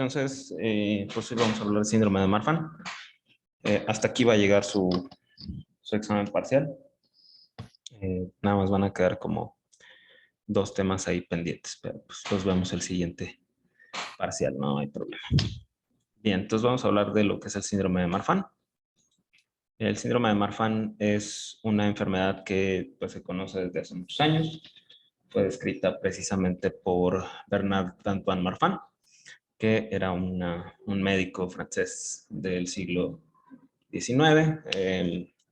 Entonces, pues hoy vamos a hablar del síndrome de Marfan. Hasta aquí va a llegar su examen parcial. Nada más van a quedar como dos temas ahí pendientes, pero pues los vemos el siguiente parcial, no hay problema. Bien, entonces vamos a hablar de lo que es el síndrome de Marfan. El síndrome de Marfan es una enfermedad que pues, se conoce desde hace muchos años. Fue descrita precisamente por Bernard d'Antoine Marfan, que era un médico francés del siglo XIX.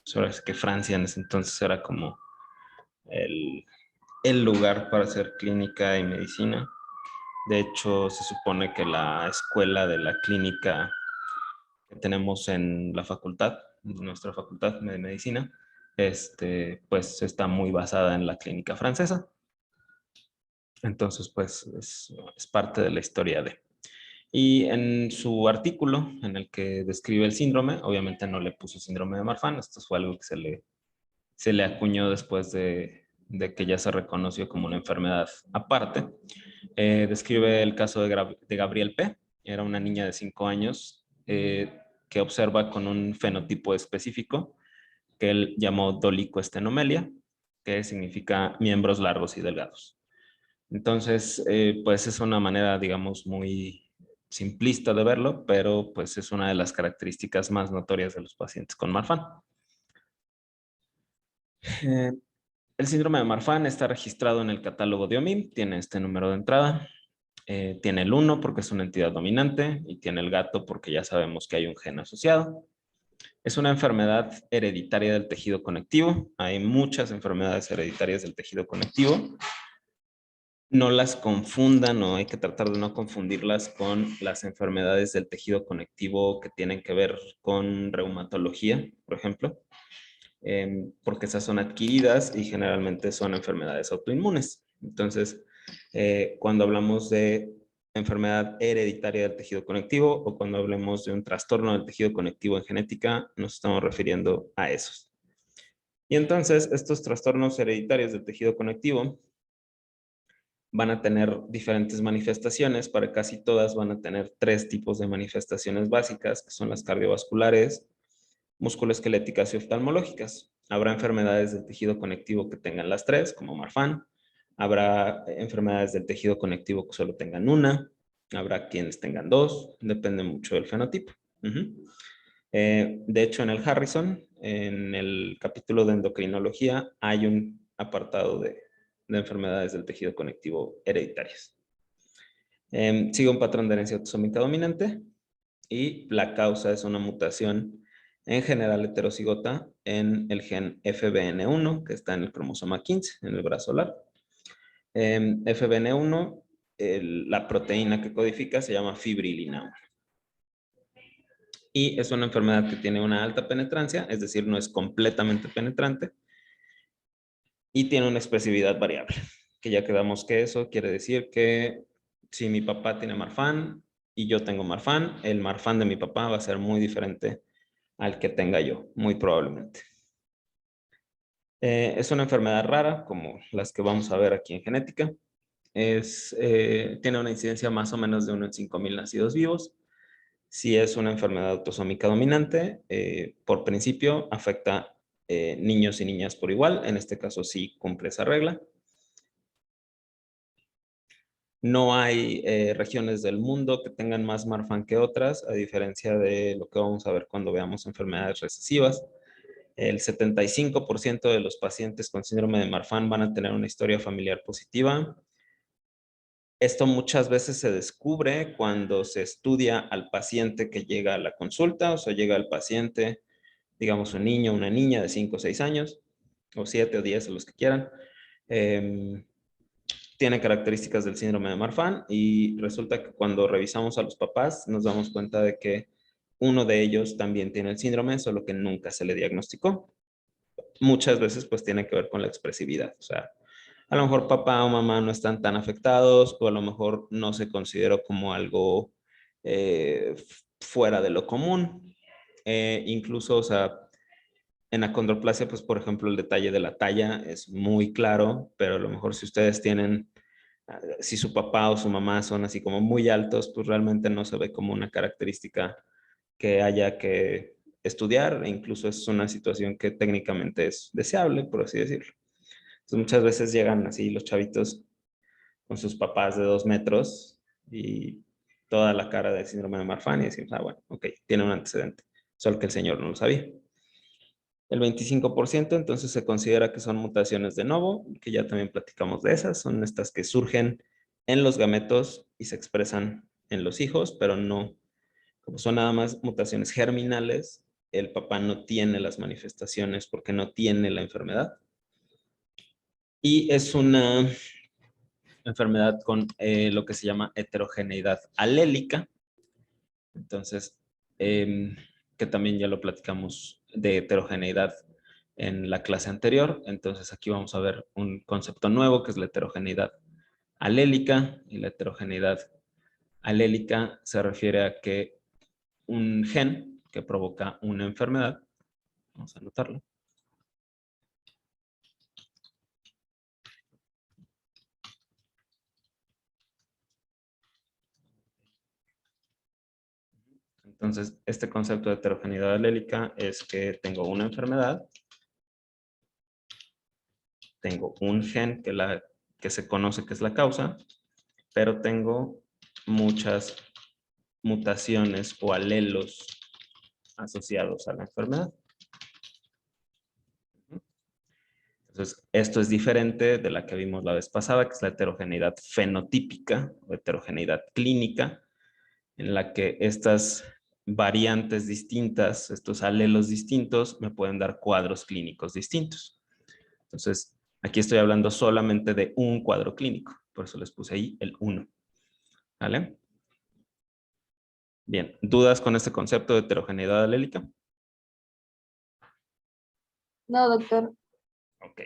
Solo es que Francia en ese entonces era como el, el lugar para hacer clínica y medicina. De hecho, se supone que la escuela de la clínica que tenemos en la facultad, nuestra facultad de medicina, pues está muy basada en la clínica francesa. Entonces, pues es parte de la historia de. Y en su artículo en el que describe el síndrome, obviamente no le puso síndrome de Marfan, esto fue algo que se le acuñó después de que ya se reconoció como una enfermedad aparte. Describe el caso de Gabriel P. Era una niña de 5 años que observa con un fenotipo específico que él llamó dolicoestenomelia, que significa miembros largos y delgados. Entonces, pues es una manera, digamos, muy simplista de verlo, pero pues es una de las características más notorias de los pacientes con Marfan. Eh, el síndrome de Marfan está registrado en el catálogo de OMIM, tiene este número de entrada, tiene el 1 porque es una entidad dominante y tiene el gato porque ya sabemos que hay un gen asociado. Es una enfermedad hereditaria del tejido conectivo. Hay muchas enfermedades hereditarias del tejido conectivo. No las confundan o hay que tratar de no confundirlas con las enfermedades del tejido conectivo que tienen que ver con reumatología, por ejemplo, porque esas son adquiridas y generalmente son enfermedades autoinmunes. Entonces, cuando hablamos de enfermedad hereditaria del tejido conectivo o cuando hablemos de un trastorno del tejido conectivo en genética, nos estamos refiriendo a esos. Y entonces, estos trastornos hereditarios del tejido conectivo van a tener diferentes manifestaciones, para casi todas van a tener 3 tipos de manifestaciones básicas, que son las cardiovasculares, musculoesqueléticas y oftalmológicas. Habrá enfermedades del tejido conectivo que tengan las 3, como Marfan. Habrá enfermedades del tejido conectivo que solo tengan una. Habrá quienes tengan 2, depende mucho del fenotipo. De hecho, en el Harrison, en el capítulo de endocrinología, hay un apartado de enfermedades del tejido conectivo hereditarias. Sigue un patrón de herencia autosómica dominante y la causa es una mutación en general heterocigota en el gen FBN1, que está en el cromosoma 15, en el brazo solar. FBN1, la proteína que codifica se llama fibrilina 1. Y es una enfermedad que tiene una alta penetrancia, es decir, no es completamente penetrante, y tiene una expresividad variable, que ya quedamos que eso quiere decir que si mi papá tiene Marfan y yo tengo Marfan, el Marfan de mi papá va a ser muy diferente al que tenga yo, muy probablemente. Es una enfermedad rara, como las que vamos a ver aquí en genética. Tiene una incidencia más o menos de 1 en 5,000 nacidos vivos. Si es una enfermedad autosómica dominante, por principio afecta niños y niñas por igual. En este caso sí cumple esa regla. No hay regiones del mundo que tengan más Marfan que otras, a diferencia de lo que vamos a ver cuando veamos enfermedades recesivas. El 75% de los pacientes con síndrome de Marfan van a tener una historia familiar positiva. Esto muchas veces se descubre cuando se estudia al paciente que llega a la consulta, o sea, llega al paciente, digamos, un niño o una niña de 5 o 6 años, o 7 o 10, o los que quieran. Tiene características del síndrome de Marfan y resulta que cuando revisamos a los papás nos damos cuenta de que uno de ellos también tiene el síndrome, solo que nunca se le diagnosticó. Muchas veces pues tiene que ver con la expresividad, o sea, a lo mejor papá o mamá no están tan afectados o a lo mejor no se consideró como algo fuera de lo común. Incluso, o sea, en acondroplasia, pues por ejemplo, el detalle de la talla es muy claro, pero a lo mejor si ustedes tienen Si su papá o su mamá son así como muy altos, pues realmente no se ve como una característica que haya que estudiar, e incluso es una situación que técnicamente es deseable, por así decirlo. Entonces muchas veces llegan así los chavitos con sus papás de 2 metros y toda la cara de síndrome de Marfan y decimos, ah, bueno, ok, tiene un antecedente, solo que el señor no lo sabía. El 25% entonces se considera que son mutaciones de novo, que ya también platicamos de esas, son estas que surgen en los gametos y se expresan en los hijos, pero no, como son nada más mutaciones germinales, el papá no tiene las manifestaciones porque no tiene la enfermedad. Y es una enfermedad con lo que se llama heterogeneidad alélica. Entonces, que también ya lo platicamos de heterogeneidad en la clase anterior. Entonces, aquí vamos a ver un concepto nuevo que es la heterogeneidad alélica. Y la heterogeneidad alélica se refiere a que un gen que provoca una enfermedad, vamos a anotarlo, entonces este concepto de heterogeneidad alélica es que tengo una enfermedad, tengo un gen que se conoce que es la causa, pero tengo muchas mutaciones o alelos asociados a la enfermedad. Entonces, esto es diferente de la que vimos la vez pasada, que es la heterogeneidad fenotípica o heterogeneidad clínica, en la que estas variantes distintas, estos alelos distintos, me pueden dar cuadros clínicos distintos. Entonces, aquí estoy hablando solamente de un cuadro clínico, por eso les puse ahí el 1. ¿Vale? Bien, ¿dudas con este concepto de heterogeneidad alélica? No, doctor. Ok,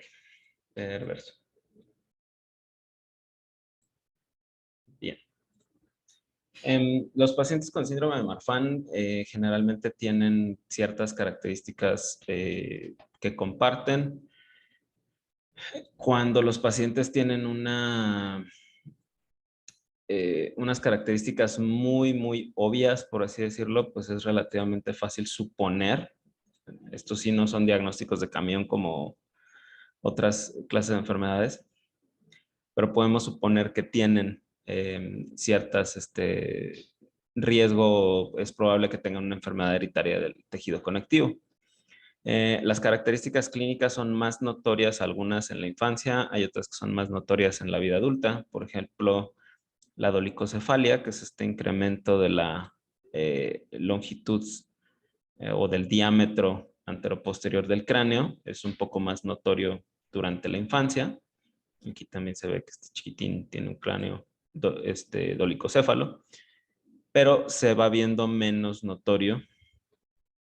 perverso. Bien. Los pacientes con síndrome de Marfan generalmente tienen ciertas características que comparten. Cuando los pacientes tienen unas características muy obvias, por así decirlo, pues es relativamente fácil suponer. Estos sí no son diagnósticos de camión como otras clases de enfermedades, pero podemos suponer que tienen ciertas riesgo, es probable que tengan una enfermedad hereditaria del tejido conectivo. Las características clínicas son más notorias, algunas en la infancia, hay otras que son más notorias en la vida adulta. Por ejemplo, la dolicocefalia, que es este incremento de la longitud o del diámetro anteroposterior del cráneo, es un poco más notorio durante la infancia. Aquí también se ve que este chiquitín tiene un cráneo dolicocéfalo, pero se va viendo menos notorio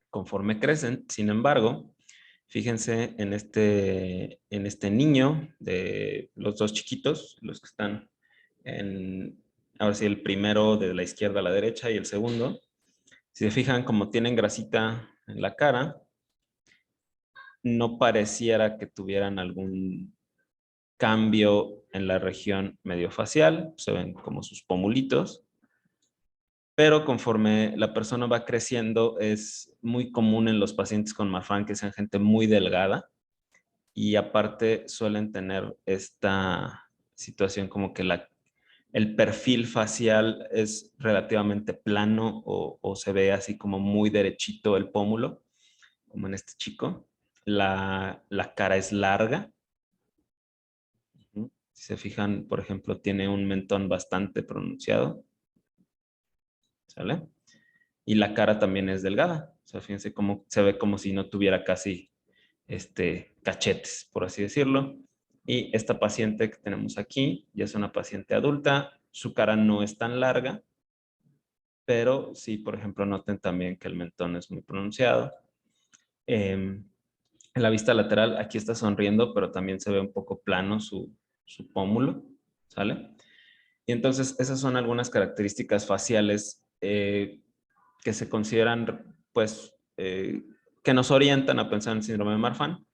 conforme crecen. Sin embargo, fíjense en este niño de los dos chiquitos, los que están ahora sí, el primero de la izquierda a la derecha y el segundo. Si se fijan, como tienen grasita en la cara, no pareciera que tuvieran algún cambio en la región mediofacial, se ven como sus pomulitos, pero conforme la persona va creciendo es muy común en los pacientes con Marfan que sean gente muy delgada y aparte suelen tener esta situación como que el perfil facial es relativamente plano o se ve así como muy derechito el pómulo, como en este chico. La cara es larga. Si se fijan, por ejemplo, tiene un mentón bastante pronunciado. ¿Sale? Y la cara también es delgada. O sea, fíjense cómo se ve como si no tuviera casi cachetes, por así decirlo. Y esta paciente que tenemos aquí ya es una paciente adulta. Su cara no es tan larga, pero sí, por ejemplo, noten también que el mentón es muy pronunciado. En la vista lateral, aquí está sonriendo, pero también se ve un poco plano su pómulo, ¿sale? Y entonces esas son algunas características faciales que se consideran, pues, que nos orientan a pensar en el síndrome de Marfan.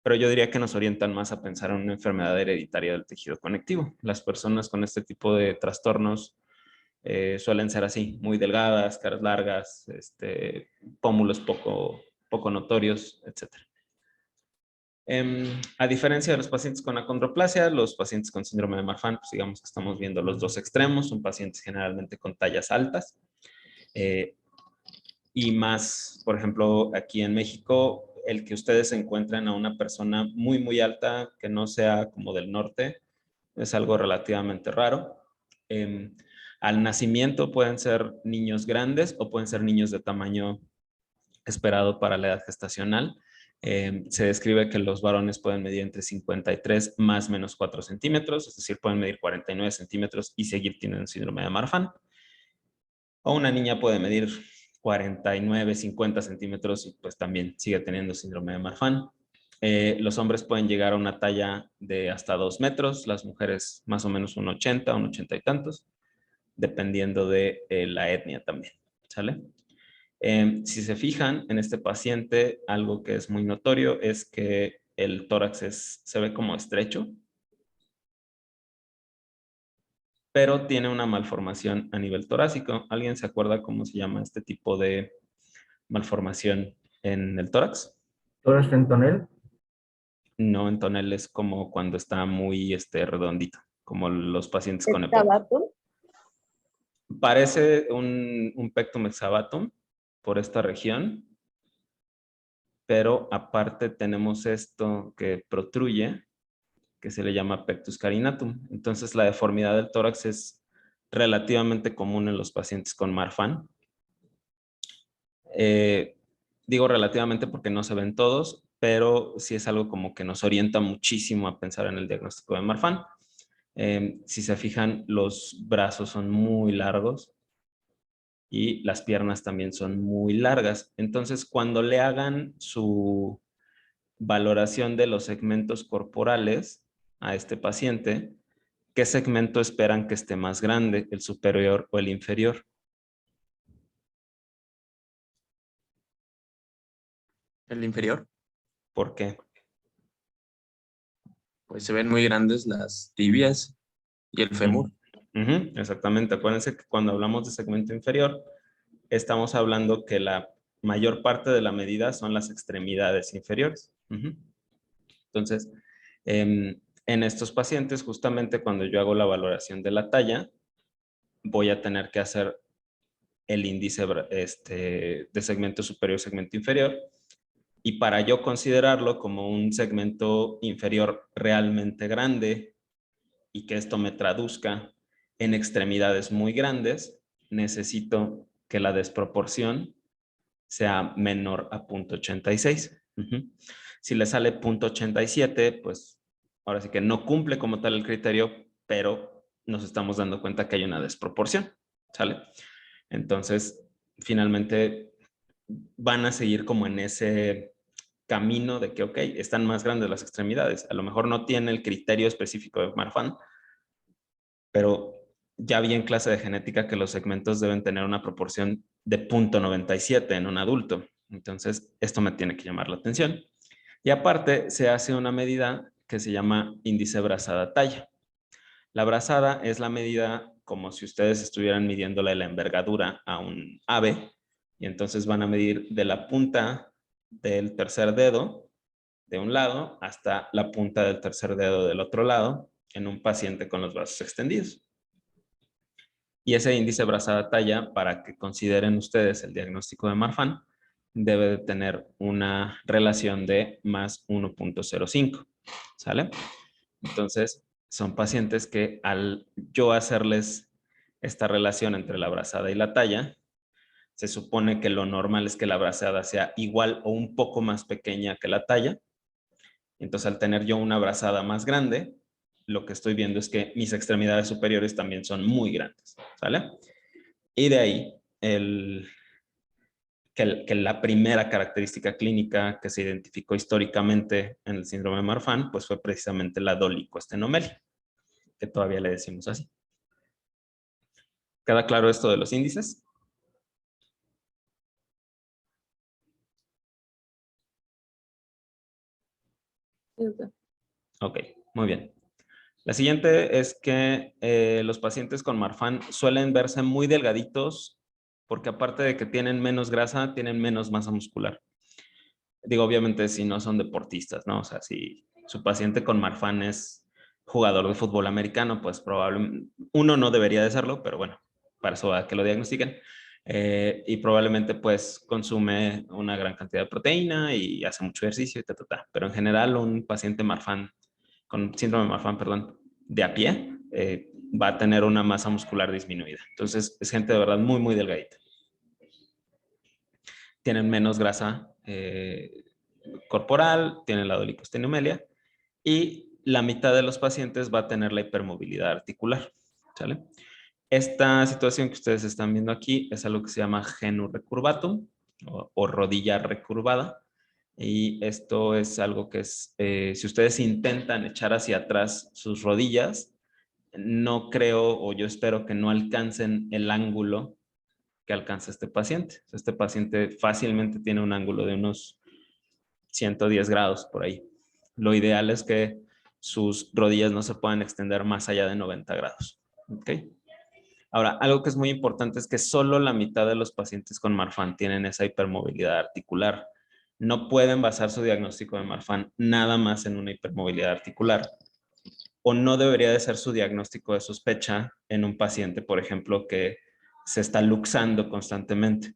pero yo diría que nos orientan más a pensar en una enfermedad hereditaria del tejido conectivo. Las personas con este tipo de trastornos suelen ser así, muy delgadas, caras largas, pómulos poco notorios, etc. A diferencia de los pacientes con acondroplasia, los pacientes con síndrome de Marfan, pues digamos que estamos viendo los dos extremos, son pacientes generalmente con tallas altas, y más, por ejemplo, aquí en México, el que ustedes encuentren a una persona muy alta que no sea como del norte es algo relativamente raro. Eh, Al nacimiento pueden ser niños grandes o pueden ser niños de tamaño esperado para la edad gestacional. Se describe que los varones pueden medir entre 53 más menos 4 centímetros, es decir, pueden medir 49 centímetros y seguir teniendo síndrome de Marfan. O una niña puede medir 49, 50 centímetros y pues también sigue teniendo síndrome de Marfan. Los hombres pueden llegar a una talla de hasta 2 metros, las mujeres más o menos un 80, un 80 y tantos, dependiendo de la etnia también, ¿sale? Si se fijan en este paciente, algo que es muy notorio es que el tórax se ve como estrecho, pero tiene una malformación a nivel torácico. ¿Alguien se acuerda cómo se llama este tipo de malformación en el tórax? ¿Tórax tentonel? No, en tonel es como cuando está muy redondito, como los pacientes con EPOC. ¿Excavatum? Parece un pectum exavatum por esta región, pero aparte tenemos esto que protruye, que se le llama pectus carinatum. Entonces la deformidad del tórax es relativamente común en los pacientes con Marfan. Digo relativamente porque no se ven todos, pero sí es algo como que nos orienta muchísimo a pensar en el diagnóstico de Marfan. Si se fijan, los brazos son muy largos y las piernas también son muy largas. Entonces, cuando le hagan su valoración de los segmentos corporales a este paciente, ¿qué segmento esperan que esté más grande, el superior o el inferior? El inferior, ¿Por qué? pues se ven muy grandes las tibias y el fémur. Exactamente. Acuérdense que cuando hablamos de segmento inferior, estamos hablando que la mayor parte de la medida son las extremidades inferiores. Entonces, en estos pacientes, justamente cuando yo hago la valoración de la talla, voy a tener que hacer el índice de segmento superior, segmento inferior, y para yo considerarlo como un segmento inferior realmente grande y que esto me traduzca en extremidades muy grandes, necesito que la desproporción sea menor a 0.86. Si le sale 0.87, pues ahora sí que no cumple como tal el criterio, pero nos estamos dando cuenta que hay una desproporción, ¿sale? Entonces, finalmente van a seguir como en ese camino de que, ok, están más grandes las extremidades. A lo mejor no tiene el criterio específico de Marfan, pero ya vi en clase de genética que los segmentos deben tener una proporción de 0.97 en un adulto. Entonces, esto me tiene que llamar la atención. Y aparte, se hace una medida que se llama índice brazada-talla. La brazada es la medida como si ustedes estuvieran midiéndole la envergadura a un ave, y entonces van a medir de la punta del tercer dedo de un lado hasta la punta del tercer dedo del otro lado en un paciente con los brazos extendidos. Y ese índice brazada-talla, para que consideren ustedes el diagnóstico de Marfan, debe de tener una relación de más 1.05, ¿sale? Entonces, son pacientes que al yo hacerles esta relación entre la brazada y la talla, se supone que lo normal es que la brazada sea igual o un poco más pequeña que la talla. Entonces, al tener yo una brazada más grande, lo que estoy viendo es que mis extremidades superiores también son muy grandes, ¿sale? Y de ahí que la primera característica clínica que se identificó históricamente en el síndrome de Marfan, pues fue precisamente la dolicoestenomelia, que todavía le decimos así. ¿Queda claro esto de los índices? Sí, doctor. Ok, muy bien. La siguiente es que los pacientes con Marfan suelen verse muy delgaditos porque aparte de que tienen menos grasa, tienen menos masa muscular. Digo, obviamente si no son deportistas, ¿no? O sea, si su paciente con Marfan es jugador de fútbol americano, pues probablemente, uno no debería de serlo, pero bueno, para eso a que lo diagnostiquen. Y probablemente pues consume una gran cantidad de proteína y hace mucho ejercicio y Pero en general un paciente Marfan, con síndrome de Marfan, perdón, de a pie, va a tener una masa muscular disminuida. Entonces es gente de verdad muy, muy delgadita. Tienen menos grasa corporal, tienen la oligostenomelia y la mitad de los pacientes va a tener la hipermovilidad articular. ¿Sale? Esta situación que ustedes están viendo aquí es algo que se llama genu recurvatum o rodilla recurvada. Y esto es algo que es, si ustedes intentan echar hacia atrás sus rodillas, no creo o yo espero que no alcancen el ángulo que alcanza este paciente. Este paciente fácilmente tiene un ángulo de unos 110 grados por ahí. Lo ideal es que sus rodillas no se puedan extender más allá de 90 grados. ¿Ok? Ahora, algo que es muy importante es que solo la mitad de los pacientes con Marfan tienen esa hipermovilidad articular. No pueden basar su diagnóstico de Marfan nada más en una hipermovilidad articular. O no debería de ser su diagnóstico de sospecha en un paciente, por ejemplo, que se está luxando constantemente.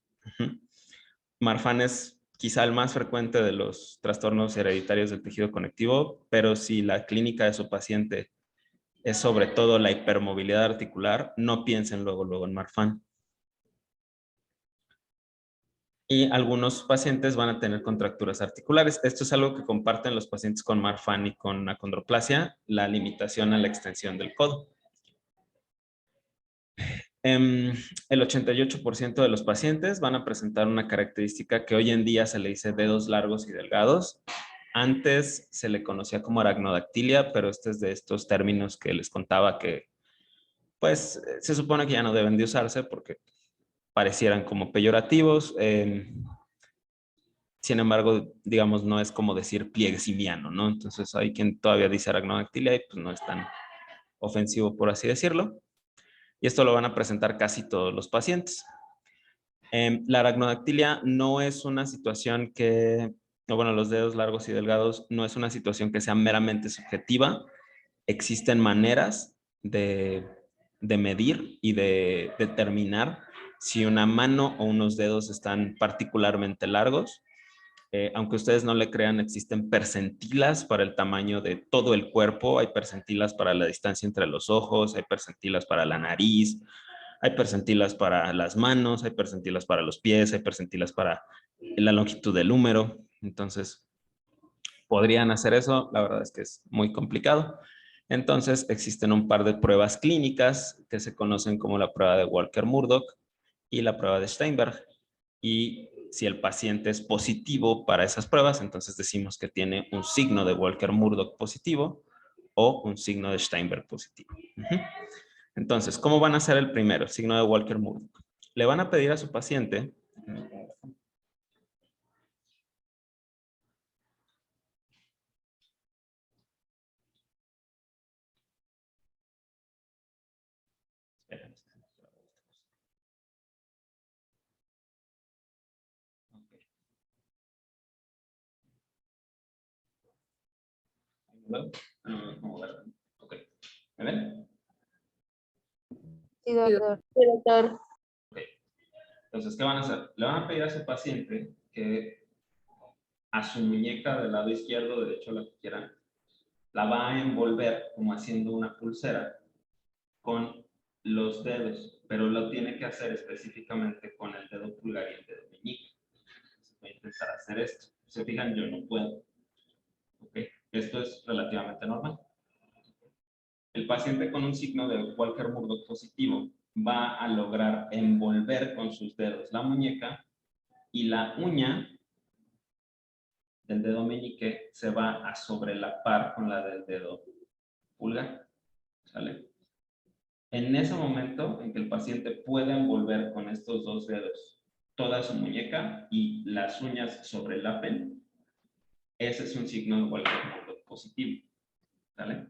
Marfan es quizá el más frecuente de los trastornos hereditarios del tejido conectivo, pero si la clínica de su paciente es sobre todo la hipermovilidad articular, no piensen luego en Marfan. Y algunos pacientes van a tener contracturas articulares. Esto es algo que comparten los pacientes con Marfan y con acondroplasia, la limitación a la extensión del codo. El 88% de los pacientes van a presentar una característica que hoy en día se le dice dedos largos y delgados. Antes se le conocía como aracnodactilia, pero este es de estos términos que les contaba que pues se supone que ya no deben de usarse porque parecieran como peyorativos. Sin embargo, digamos, no es como decir pliegue simiano, ¿no? Entonces hay quien todavía dice aracnodactilia y pues no es tan ofensivo, por así decirlo. Y esto lo van a presentar casi todos los pacientes. La aracnodactilia no es una situación que, bueno, los dedos largos y delgados no es una situación que sea meramente subjetiva. Existen maneras de medir y de determinar si una mano o unos dedos están particularmente largos. Aunque ustedes no le crean, existen percentilas para el tamaño de todo el cuerpo, hay percentilas para la distancia entre los ojos, hay percentilas para la nariz, hay percentilas para las manos, hay percentilas para los pies, hay percentilas para la longitud del húmero. Entonces, podrían hacer eso, la verdad es que es muy complicado. Entonces, existen un par de pruebas clínicas que se conocen como la prueba de Walker-Murdoch y la prueba de Steinberg. Y si el paciente es positivo para esas pruebas, entonces decimos que tiene un signo de Walker-Murdoch positivo o un signo de Steinberg positivo. Entonces, ¿cómo van a hacer el primero? Signo de Walker-Murdoch. Le van a pedir a su paciente Ok. ¿Me ven? Sí, doctor. Sí, doctor. Ok. Entonces, ¿qué van a hacer? Le van a pedir a su paciente que a su muñeca del lado izquierdo, derecho, la que quieran, la va a envolver como haciendo una pulsera con los dedos, pero lo tiene que hacer específicamente con el dedo pulgar y el dedo meñique. Voy a intentar hacer esto. Se fijan, yo no puedo. ¿Okay? Esto es relativamente normal. El paciente con un signo de Walker-Murdoch positivo va a lograr envolver con sus dedos la muñeca y la uña del dedo meñique se va a sobrelapar con la del dedo pulgar. ¿Sale? En ese momento en que el paciente puede envolver con estos dos dedos toda su muñeca y las uñas sobrelapen, ese es un signo igual que positivo. ¿Vale?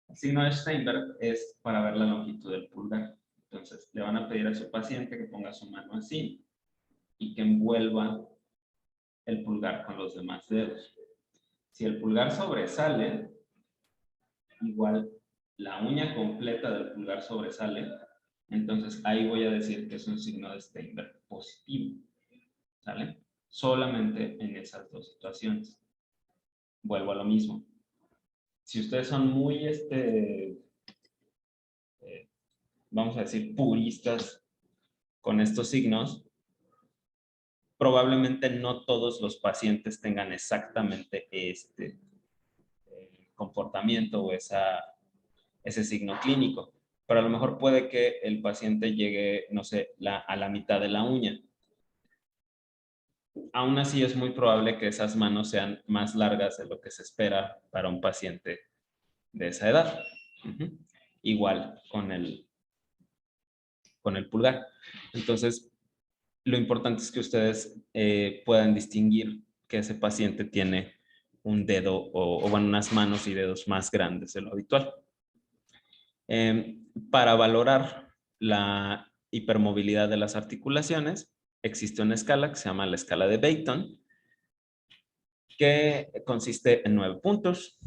El signo de Steinberg es para ver la longitud del pulgar. Entonces, le van a pedir a su paciente que ponga su mano así y que envuelva el pulgar con los demás dedos. Si el pulgar sobresale, igual la uña completa del pulgar sobresale, entonces ahí voy a decir que es un signo de Steinberg positivo. ¿Sale? Solamente en esas dos situaciones. Vuelvo a lo mismo. Si ustedes son muy, vamos a decir, puristas con estos signos, probablemente no todos los pacientes tengan exactamente este comportamiento o ese signo clínico. Pero a lo mejor puede que el paciente llegue, no sé, a la mitad de la uña. Aún así es muy probable que esas manos sean más largas de lo que se espera para un paciente de esa edad. Igual con el pulgar. Entonces, lo importante es que ustedes puedan distinguir que ese paciente tiene un dedo o bueno, unas manos y dedos más grandes de lo habitual. Para valorar la hipermovilidad de las articulaciones, existe una escala que se llama la escala de Beighton, que consiste en 9 puntos.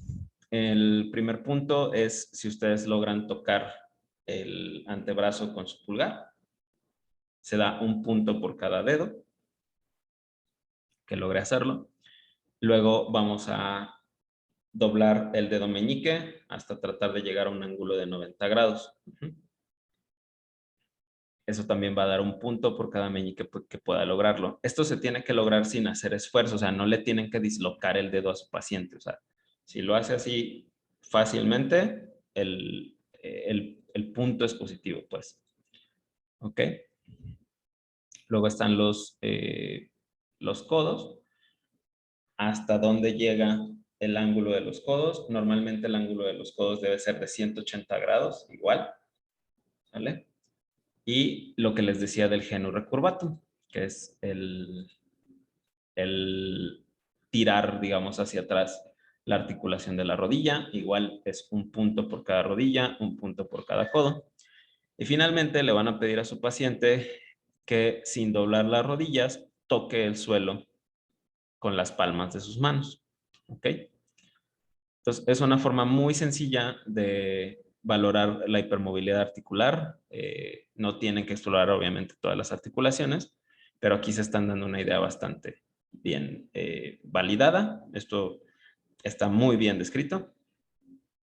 El primer punto es si ustedes logran tocar el antebrazo con su pulgar. Se da un punto por cada dedo que logre hacerlo. Luego vamos a doblar el dedo meñique hasta tratar de llegar a un ángulo de 90 grados. Eso también va a dar un punto por cada meñique que pueda lograrlo. Esto se tiene que lograr sin hacer esfuerzo, o sea, no le tienen que dislocar el dedo a su paciente. O sea, si lo hace así fácilmente, el punto es positivo, pues. ¿Ok? Luego están los codos. Hasta dónde llega el ángulo de los codos. Normalmente el ángulo de los codos debe ser de 180 grados, igual. ¿Vale? Y lo que les decía del genu recurvatum, que es el tirar, digamos, hacia atrás la articulación de la rodilla. Igual es un punto por cada rodilla, un punto por cada codo. Y finalmente le van a pedir a su paciente que sin doblar las rodillas toque el suelo con las palmas de sus manos. ¿Ok? Entonces, es una forma muy sencilla de valorar la hipermovilidad articular. No tienen que explorar, obviamente, todas las articulaciones, pero aquí se están dando una idea bastante bien validada. Esto está muy bien descrito.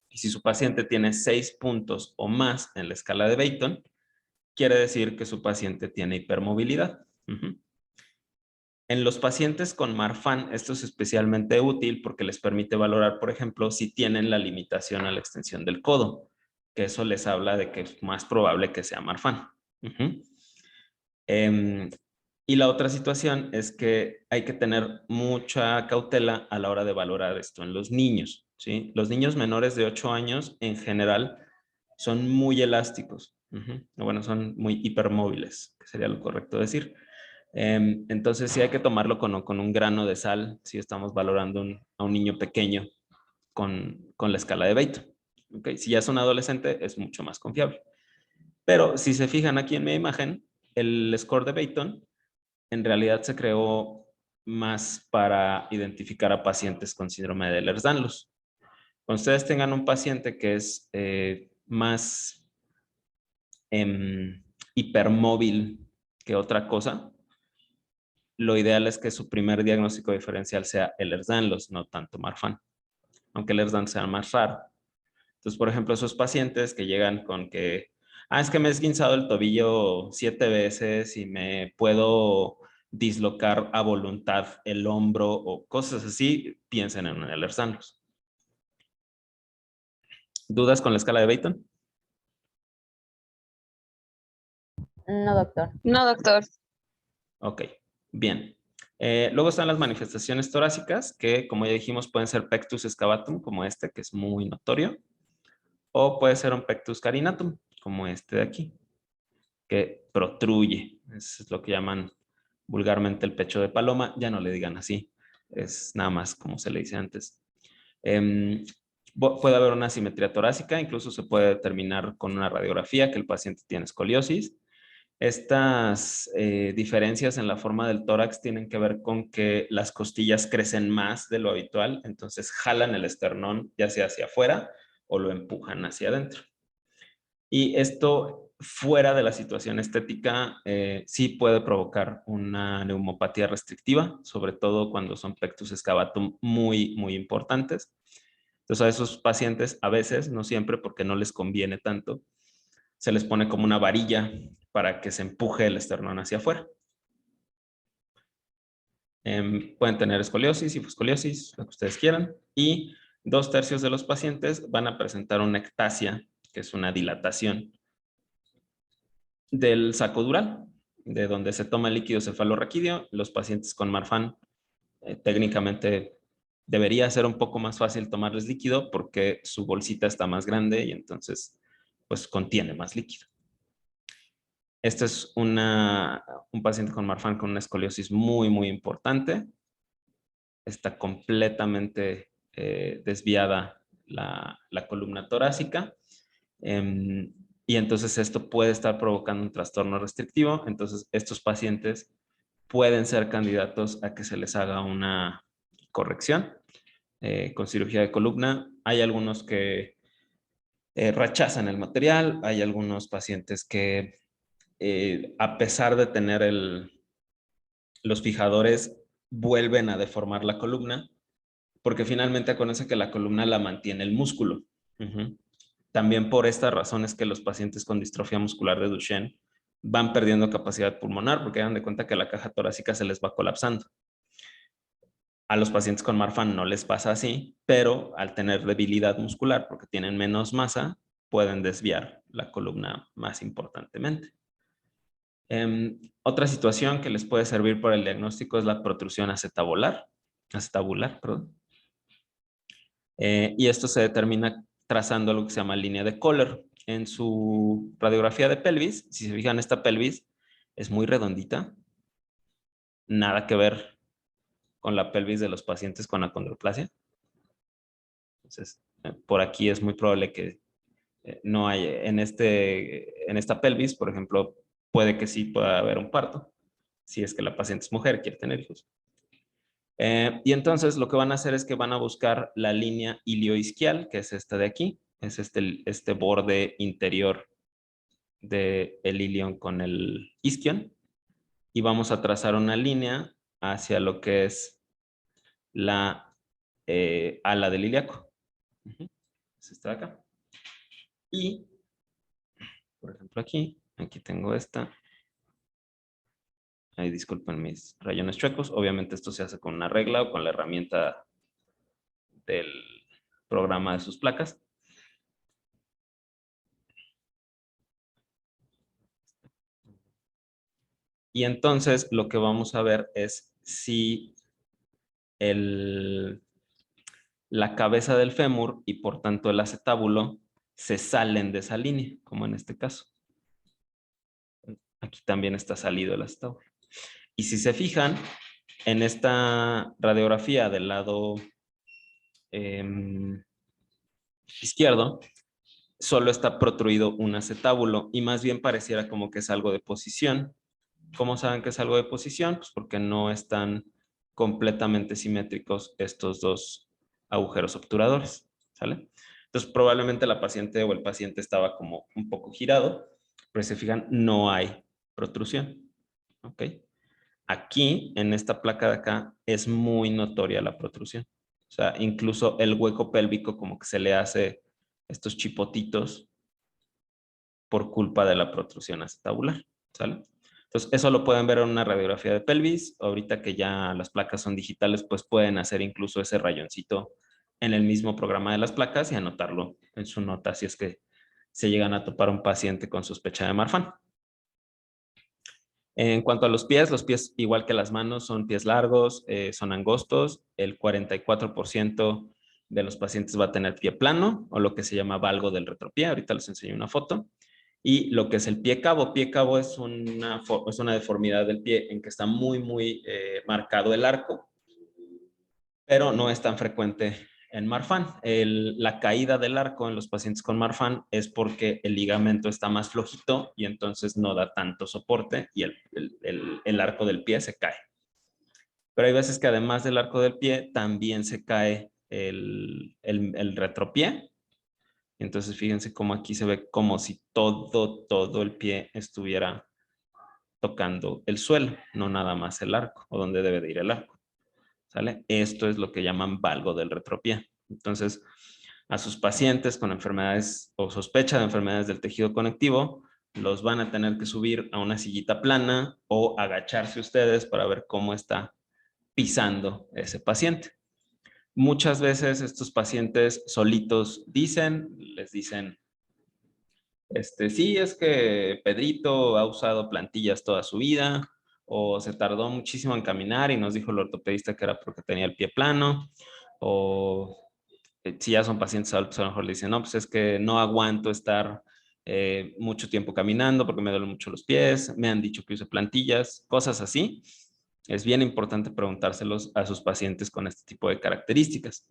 Y si su paciente tiene 6 puntos o más en la escala de Beighton, quiere decir que su paciente tiene hipermovilidad. En los pacientes con Marfan, esto es especialmente útil porque les permite valorar, por ejemplo, si tienen la limitación a la extensión del codo, que eso les habla de que es más probable que sea Marfan. Y la otra situación es que hay que tener mucha cautela a la hora de valorar esto en los niños, ¿sí? Los niños menores de 8 años, en general, son muy elásticos. Bueno, son muy hipermóviles, que sería lo correcto decir. Entonces sí hay que tomarlo con un grano de sal si estamos valorando a un niño pequeño con la escala de Beighton. ¿Okay? Si ya es un adolescente es mucho más confiable. Pero si se fijan aquí en mi imagen, el score de Beighton en realidad se creó más para identificar a pacientes con síndrome de Ehlers-Danlos. Cuando ustedes tengan un paciente que es más hipermóvil que otra cosa, lo ideal es que su primer diagnóstico diferencial sea Ehlers-Danlos, no tanto Marfan, aunque Ehlers-Danlos sea más raro. Entonces, por ejemplo, esos pacientes que llegan con que, es que me he esguinzado el tobillo 7 veces y me puedo dislocar a voluntad el hombro o cosas así, piensen en un Ehlers-Danlos. ¿Dudas con la escala de Beighton? No, doctor. No, doctor. Ok, bien. Luego están las manifestaciones torácicas, que como ya dijimos pueden ser pectus excavatum, como este, que es muy notorio, o puede ser un pectus carinatum, como este de aquí, que protruye. Es lo que llaman vulgarmente el pecho de paloma, ya no le digan así. es nada más como se le dice antes. Puede haber una asimetría torácica, incluso se puede determinar con una radiografía que el paciente tiene escoliosis. Estas diferencias en la forma del tórax tienen que ver con que las costillas crecen más de lo habitual, entonces jalan el esternón ya sea hacia afuera o lo empujan hacia adentro. Y esto, fuera de la situación estética, sí puede provocar una neumopatía restrictiva, sobre todo cuando son pectus excavatum muy, muy importantes. Entonces a esos pacientes, a veces, no siempre porque no les conviene tanto, se les pone como una varilla para que se empuje el esternón hacia afuera. Pueden tener escoliosis, hiposcoliosis, lo que ustedes quieran, y 2/3 de los pacientes van a presentar una ectasia, que es una dilatación del saco dural, de donde se toma el líquido cefalorraquídeo. Los pacientes con Marfan, técnicamente debería ser un poco más fácil tomarles líquido porque su bolsita está más grande y entonces pues contiene más líquido. Este es un paciente con Marfan con una escoliosis muy, muy importante. Está completamente desviada la columna torácica. Y entonces esto puede estar provocando un trastorno restrictivo. Entonces estos pacientes pueden ser candidatos a que se les haga una corrección con cirugía de columna. Hay algunos que rechazan el material, hay algunos pacientes que a pesar de tener los fijadores vuelven a deformar la columna, porque finalmente acuérdense que la columna la mantiene el músculo. También por esta razón es que los pacientes con distrofia muscular de Duchenne van perdiendo capacidad pulmonar porque dan de cuenta que la caja torácica se les va colapsando. A los pacientes con Marfan no les pasa así, pero al tener debilidad muscular porque tienen menos masa, pueden desviar la columna más importantemente. Otra situación que les puede servir para el diagnóstico es la protrusión acetabular, perdón. Y esto se determina trazando lo que se llama línea de Kohler. En su radiografía de pelvis, si se fijan, esta pelvis es muy redondita, nada que ver con la pelvis de los pacientes con acondroplasia. Entonces, por aquí es muy probable que no haya, en esta pelvis, por ejemplo, puede que sí pueda haber un parto, si es que la paciente es mujer, quiere tener hijos. Y entonces lo que van a hacer es que van a buscar la línea ilioisquial, que es esta de aquí, es este borde interior del ilion con el isquion, y vamos a trazar una línea hacia lo que es la ala del ilíaco. Es esta de acá. Y, por ejemplo, aquí tengo esta. Ahí disculpen mis rayones chuecos. Obviamente esto se hace con una regla o con la herramienta del programa de sus placas. Y entonces lo que vamos a ver es si la cabeza del fémur y por tanto el acetábulo se salen de esa línea, como en este caso. Aquí también está salido el acetábulo. Y si se fijan, en esta radiografía del lado izquierdo, solo está protruido un acetábulo y más bien pareciera como que es algo de posición. ¿Cómo saben que es algo de posición? Pues porque no están completamente simétricos estos dos agujeros obturadores, ¿sale? Entonces probablemente la paciente o el paciente estaba como un poco girado, pero si se fijan no hay protrusión, ¿ok? Aquí, en esta placa de acá, es muy notoria la protrusión. O sea, incluso el hueco pélvico como que se le hace estos chipotitos por culpa de la protrusión acetabular, ¿sale? Entonces, eso lo pueden ver en una radiografía de pelvis. Ahorita que ya las placas son digitales, pues pueden hacer incluso ese rayoncito en el mismo programa de las placas y anotarlo en su nota si es que se llegan a topar un paciente con sospecha de Marfan. En cuanto a los pies igual que las manos son pies largos, son angostos. El 44% de los pacientes va a tener pie plano o lo que se llama valgo del retropié. Ahorita les enseño una foto. Y lo que es el pie cabo es una deformidad del pie en que está muy, muy marcado el arco. pero no es tan frecuente en Marfan. La caída del arco en los pacientes con Marfan es porque el ligamento está más flojito y entonces no da tanto soporte y el arco del pie se cae. Pero hay veces que además del arco del pie también se cae el retropié. Entonces fíjense cómo aquí se ve como si todo el pie estuviera tocando el suelo, no nada más el arco o donde debe de ir el arco. ¿Sale? Esto es lo que llaman valgo del retropié. Entonces, a sus pacientes con enfermedades o sospecha de enfermedades del tejido conectivo, los van a tener que subir a una sillita plana o agacharse ustedes para ver cómo está pisando ese paciente. Muchas veces estos pacientes solitos les dicen, sí, es que Pedrito ha usado plantillas toda su vida, o se tardó muchísimo en caminar y nos dijo el ortopedista que era porque tenía el pie plano, o si ya son pacientes adultos, a lo mejor le dicen, no, pues es que no aguanto estar mucho tiempo caminando porque me duelen mucho los pies, me han dicho que use plantillas, cosas así. Es bien importante preguntárselos a sus pacientes con este tipo de características.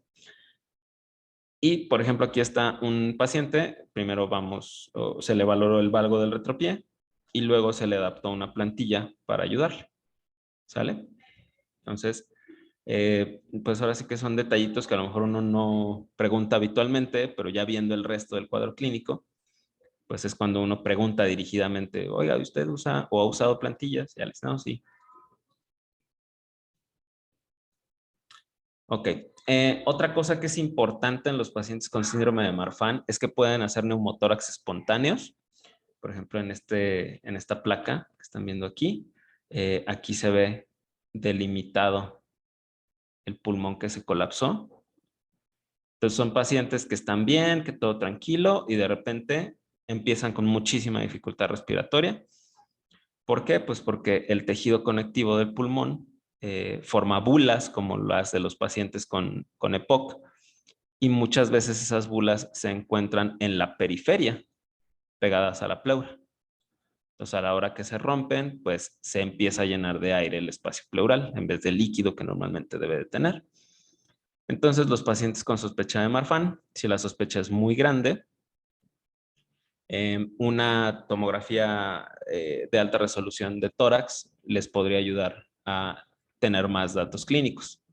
Y, por ejemplo, aquí está un paciente, primero se le valoró el valgo del retropié y luego se le adaptó una plantilla para ayudarle, ¿sale? Entonces, pues ahora sí que son detallitos que a lo mejor uno no pregunta habitualmente, pero ya viendo el resto del cuadro clínico, pues es cuando uno pregunta dirigidamente, oiga, ¿usted usa o ha usado plantillas? Ya les no, sí. Ok. Otra cosa que es importante en los pacientes con síndrome de Marfan es que pueden hacer neumotórax espontáneos. Por ejemplo, en esta placa que están viendo aquí, aquí se ve delimitado el pulmón que se colapsó. Entonces son pacientes que están bien, que todo tranquilo y de repente empiezan con muchísima dificultad respiratoria. ¿Por qué? Pues porque el tejido conectivo del pulmón forma bulas como las de los pacientes con EPOC y muchas veces esas bulas se encuentran en la periferia, pegadas a la pleura. Entonces, a la hora que se rompen, pues se empieza a llenar de aire el espacio pleural en vez de líquido que normalmente debe de tener. Entonces, los pacientes con sospecha de Marfan, si la sospecha es muy grande, una tomografía de alta resolución de tórax les podría ayudar a tener más datos clínicos.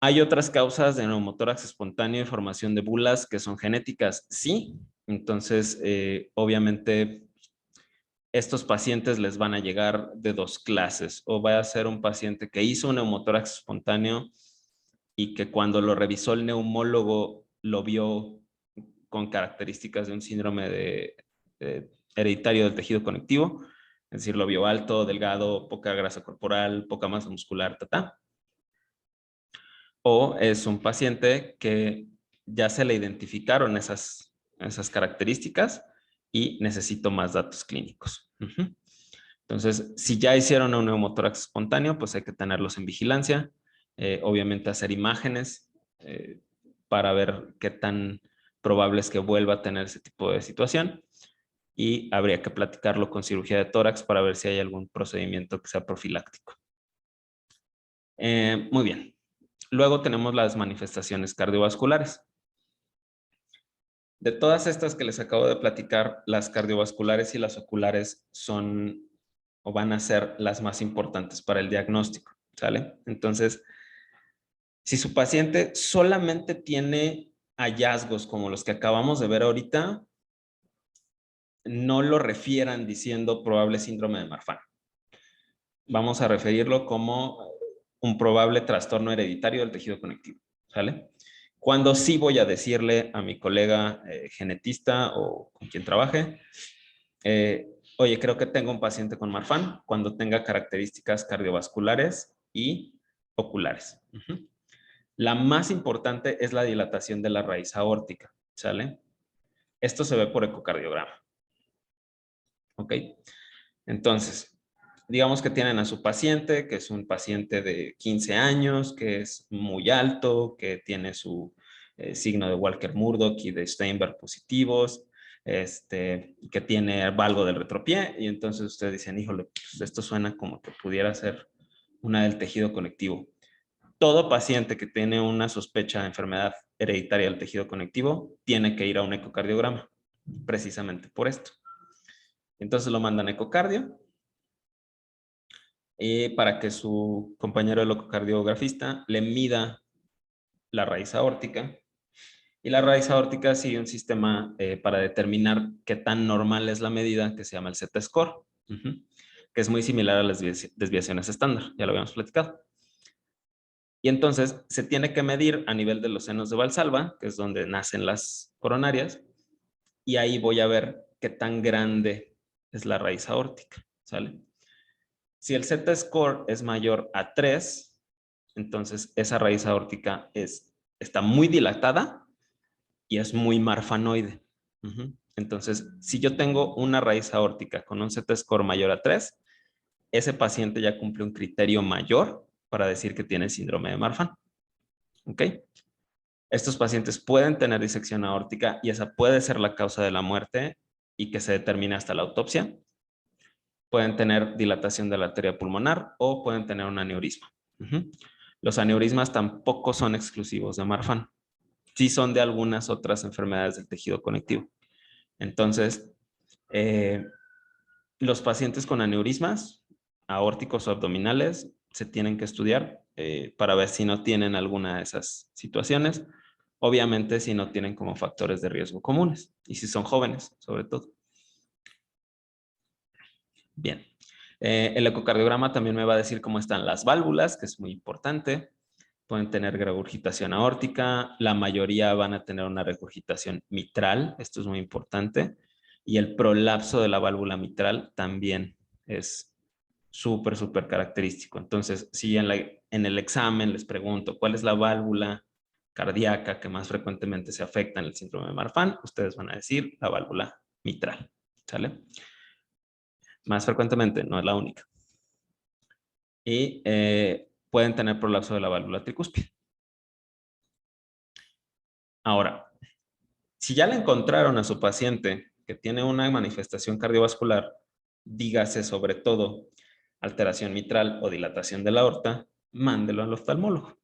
¿Hay otras causas de neumotórax espontáneo y formación de bulas que son genéticas? Sí. Entonces, obviamente, estos pacientes les van a llegar de dos clases. O va a ser un paciente que hizo un neumotórax espontáneo y que cuando lo revisó el neumólogo lo vio con características de un síndrome hereditario del tejido conectivo. Es decir, lo vio alto, delgado, poca grasa corporal, poca masa muscular, O es un paciente que ya se le identificaron esas características y necesito más datos clínicos. Entonces, si ya hicieron un neumotórax espontáneo, pues hay que tenerlos en vigilancia. Obviamente hacer imágenes para ver qué tan probable es que vuelva a tener ese tipo de situación. Y habría que platicarlo con cirugía de tórax para ver si hay algún procedimiento que sea profiláctico. Muy bien. Luego tenemos las manifestaciones cardiovasculares. De todas estas que les acabo de platicar, las cardiovasculares y las oculares son o van a ser las más importantes para el diagnóstico, ¿sale? Entonces, si su paciente solamente tiene hallazgos como los que acabamos de ver ahorita, no lo refieran diciendo probable síndrome de Marfan. Vamos a referirlo como un probable trastorno hereditario del tejido conectivo, ¿sale? Cuando sí voy a decirle a mi colega genetista o con quien trabaje, oye, creo que tengo un paciente con Marfan cuando tenga características cardiovasculares y oculares. La más importante es la dilatación de la raíz aórtica, ¿sale? Esto se ve por ecocardiograma. ¿Ok? Entonces, digamos que tienen a su paciente, que es un paciente de 15 años, que es muy alto, que tiene su signo de Walker-Murdoch y de Steinberg positivos, que tiene valgo del retropié, y entonces ustedes dicen, híjole, pues esto suena como que pudiera ser una del tejido conectivo. todo paciente que tiene una sospecha de enfermedad hereditaria del tejido conectivo tiene que ir a un ecocardiograma, precisamente por esto. Entonces lo mandan a ecocardio para que su compañero el ecocardiografista le mida la raíz aórtica. Y la raíz aórtica sigue un sistema para determinar qué tan normal es la medida, que se llama el Z-score, que es muy similar a las desviaciones estándar, ya lo habíamos platicado. Y entonces se tiene que medir a nivel de los senos de Valsalva, que es donde nacen las coronarias, y ahí voy a ver qué tan grande es la raíz aórtica, ¿sale? Si el Z-score es mayor a 3, entonces esa raíz aórtica está muy dilatada y es muy marfanoide. Entonces, si yo tengo una raíz aórtica con un Z-score mayor a 3, ese paciente ya cumple un criterio mayor para decir que tiene síndrome de Marfan. ¿Ok? Estos pacientes pueden tener disección aórtica y esa puede ser la causa de la muerte y que se determine hasta la autopsia. Pueden tener dilatación de la arteria pulmonar o pueden tener un aneurisma. Los aneurismas tampoco son exclusivos de Marfan. Sí son de algunas otras enfermedades del tejido conectivo. Entonces, los pacientes con aneurismas aórticos o abdominales se tienen que estudiar para ver si no tienen alguna de esas situaciones. Obviamente, si no tienen como factores de riesgo comunes y si son jóvenes, sobre todo. Bien. El ecocardiograma también me va a decir cómo están las válvulas, que es muy importante. Pueden tener regurgitación aórtica, la mayoría van a tener una regurgitación mitral, esto es muy importante, y el prolapso de la válvula mitral también es súper, súper característico. Entonces, si en el examen les pregunto cuál es la válvula cardíaca que más frecuentemente se afecta en el síndrome de Marfan, ustedes van a decir la válvula mitral, ¿sale? Más frecuentemente, no es la única. Y pueden tener prolapso de la válvula tricúspide. Ahora, si ya le encontraron a su paciente que tiene una manifestación cardiovascular, dígase sobre todo alteración mitral o dilatación de la aorta, mándelo al oftalmólogo.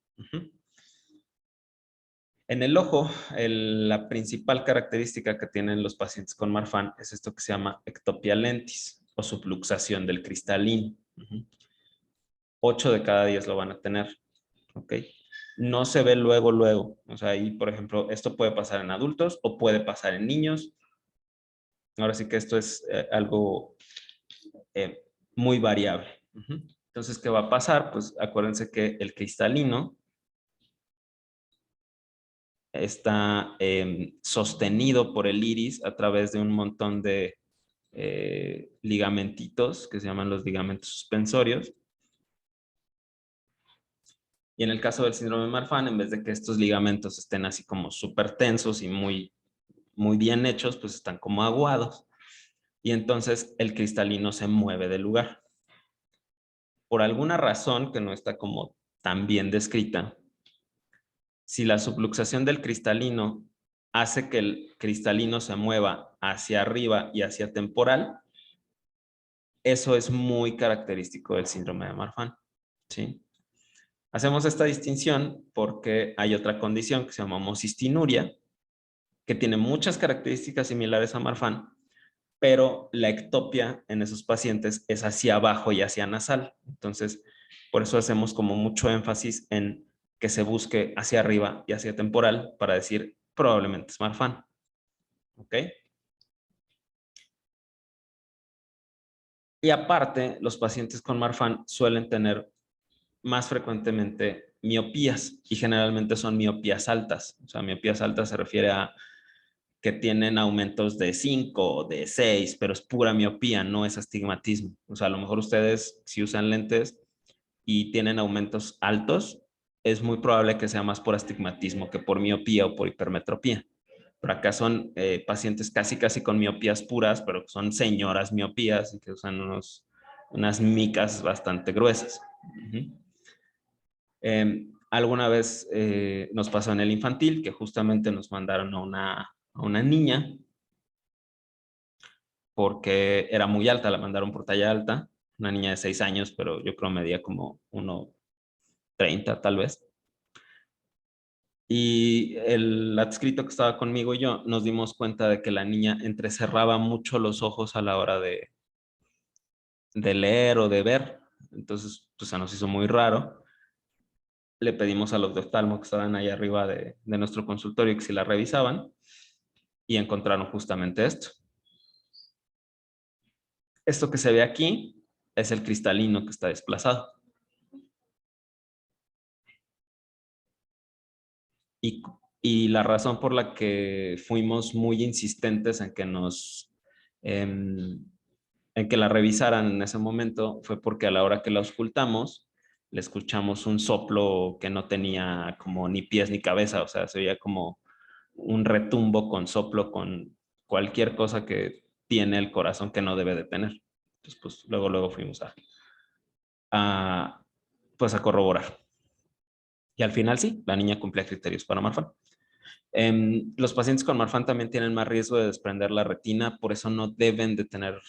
En el ojo, la principal característica que tienen los pacientes con Marfan es esto que se llama ectopia lentis o subluxación del cristalino. 8 de cada 10 lo van a tener. ¿Ok? No se ve luego, luego. O sea, ahí, por ejemplo, esto puede pasar en adultos o puede pasar en niños. Ahora sí que esto es algo muy variable. Entonces, ¿qué va a pasar? Pues acuérdense que el cristalino está sostenido por el iris a través de un montón de ligamentitos que se llaman los ligamentos suspensorios. Y en el caso del síndrome de Marfan, en vez de que estos ligamentos estén así como súper tensos y muy bien hechos, pues están como aguados. Y entonces el cristalino se mueve del lugar. Por alguna razón que no está como tan bien descrita, si la subluxación del cristalino hace que el cristalino se mueva hacia arriba y hacia temporal, eso es muy característico del síndrome de Marfan, ¿sí? Hacemos esta distinción porque hay otra condición que se llama homocistinuria, que tiene muchas características similares a Marfan, pero la ectopia en esos pacientes es hacia abajo y hacia nasal. Entonces, por eso hacemos como mucho énfasis en que se busque hacia arriba y hacia temporal para decir probablemente es Marfan. ¿Ok? Y aparte, los pacientes con Marfan suelen tener más frecuentemente miopías y generalmente son miopías altas. O sea, miopías altas se refiere a que tienen aumentos de 5 o de 6, pero es pura miopía, no es astigmatismo. O sea, a lo mejor ustedes, si usan lentes y tienen aumentos altos, es muy probable que sea más por astigmatismo que por miopía o por hipermetropía. Pero acá son pacientes casi con miopías puras, pero que son señoras miopías y que usan unas micas bastante gruesas. Alguna vez nos pasó en el infantil que justamente nos mandaron a una niña porque era muy alta, la mandaron por talla alta, una niña de 6 años, pero yo creo medía como 1,30 tal vez. Y el adscrito que estaba conmigo y yo nos dimos cuenta de que la niña entrecerraba mucho los ojos a la hora de leer o de ver. Entonces, pues se nos hizo muy raro. Le pedimos a los de oftalmo que estaban ahí arriba de nuestro consultorio que si la revisaban y encontraron justamente esto. Esto que se ve aquí es el cristalino que está desplazado. Y la razón por la que fuimos muy insistentes en que en que la revisaran en ese momento fue porque a la hora que la auscultamos, le escuchamos un soplo que no tenía como ni pies ni cabeza, o sea, se oía como un retumbo con soplo, con cualquier cosa que tiene el corazón que no debe de tener. Entonces, pues luego fuimos a, pues a corroborar. Y al final sí, la niña cumplía criterios para Marfan. Los pacientes con Marfan también tienen más riesgo de desprender la retina, por eso no deben de tener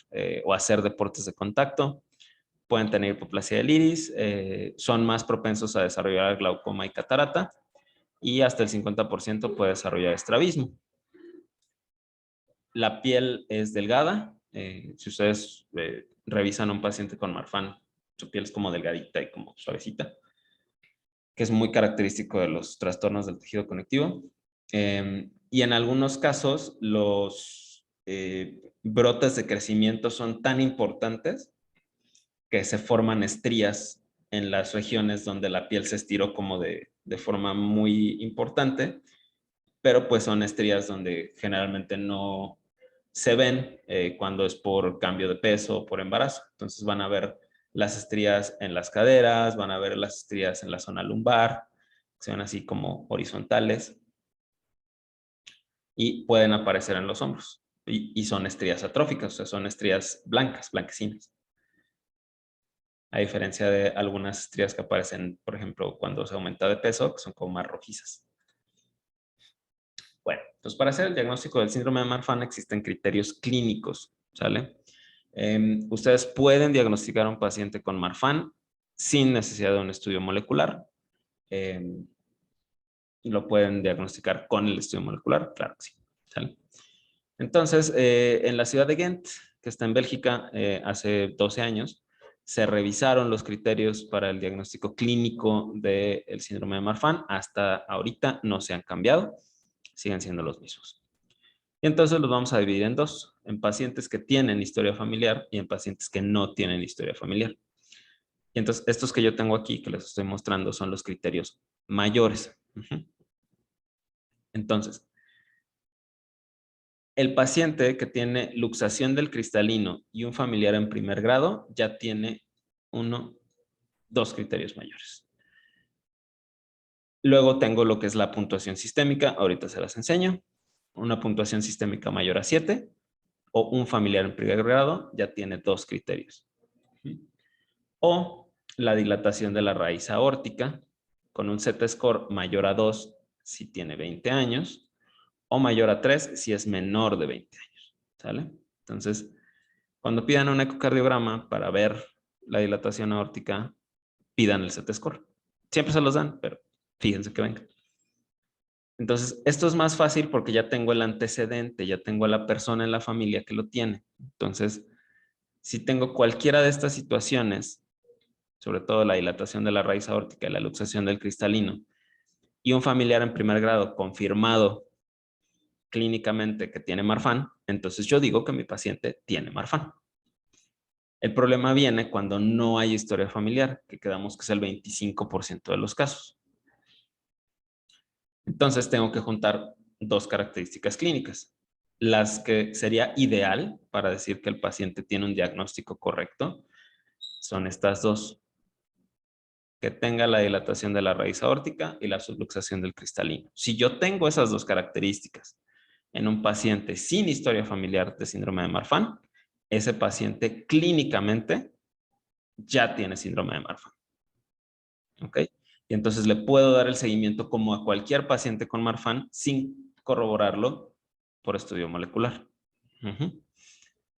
o hacer deportes de contacto. Pueden tener hipoplasia del iris, son más propensos a desarrollar glaucoma y catarata y hasta el 50% puede desarrollar estrabismo. La piel es delgada. Si ustedes revisan a un paciente con Marfan, su piel es como delgadita y como suavecita, que es muy característico de los trastornos del tejido conectivo. Y en algunos casos, los brotes de crecimiento son tan importantes que se forman estrías en las regiones donde la piel se estiró como de forma muy importante, pero pues son estrías donde generalmente no se ven cuando es por cambio de peso o por embarazo. Entonces van a ver las estrías en las caderas, van a ver las estrías en la zona lumbar, que se ven así como horizontales y pueden aparecer en los hombros. Y son estrías atróficas, o sea, son estrías blancas, blanquecinas. A diferencia de algunas estrías que aparecen, por ejemplo, cuando se aumenta de peso, que son como más rojizas. Bueno, entonces para hacer el diagnóstico del síndrome de Marfan existen criterios clínicos, ¿sale? Ustedes pueden diagnosticar a un paciente con Marfan sin necesidad de un estudio molecular. Lo pueden diagnosticar con el estudio molecular, claro que sí, ¿sale? Entonces, en la ciudad de Ghent, que está en Bélgica, hace 12 años, se revisaron los criterios para el diagnóstico clínico del síndrome de Marfan. Hasta ahorita no se han cambiado, siguen siendo los mismos. Y entonces los vamos a dividir en dos, en pacientes que tienen historia familiar y en pacientes que no tienen historia familiar. Y entonces estos que yo tengo aquí, que les estoy mostrando, son los criterios mayores. Entonces, el paciente que tiene luxación del cristalino y un familiar en primer grado ya tiene dos criterios mayores. Luego tengo lo que es la puntuación sistémica, ahorita se las enseño. Una puntuación sistémica mayor a 7 o un familiar en primer grado ya tiene dos criterios. O la dilatación de la raíz aórtica con un Z-score mayor a 2 si tiene 20 años o mayor a 3 si es menor de 20 años. ¿Sale? Entonces, cuando pidan un ecocardiograma para ver la dilatación aórtica, pidan el Z-score. Siempre se los dan, pero fíjense que venga. Entonces, esto es más fácil porque ya tengo el antecedente, ya tengo a la persona en la familia que lo tiene. Entonces, si tengo cualquiera de estas situaciones, sobre todo la dilatación de la raíz aórtica y la luxación del cristalino, y un familiar en primer grado confirmado clínicamente que tiene Marfan, entonces yo digo que mi paciente tiene Marfan. El problema viene cuando no hay historia familiar, que quedamos que es el 25% de los casos. Entonces tengo que juntar dos características clínicas. Las que sería ideal para decir que el paciente tiene un diagnóstico correcto son estas dos. Que tenga la dilatación de la raíz aórtica y la subluxación del cristalino. Si yo tengo esas dos características en un paciente sin historia familiar de síndrome de Marfan, ese paciente clínicamente ya tiene síndrome de Marfan. ¿Ok? Y entonces le puedo dar el seguimiento como a cualquier paciente con Marfan sin corroborarlo por estudio molecular.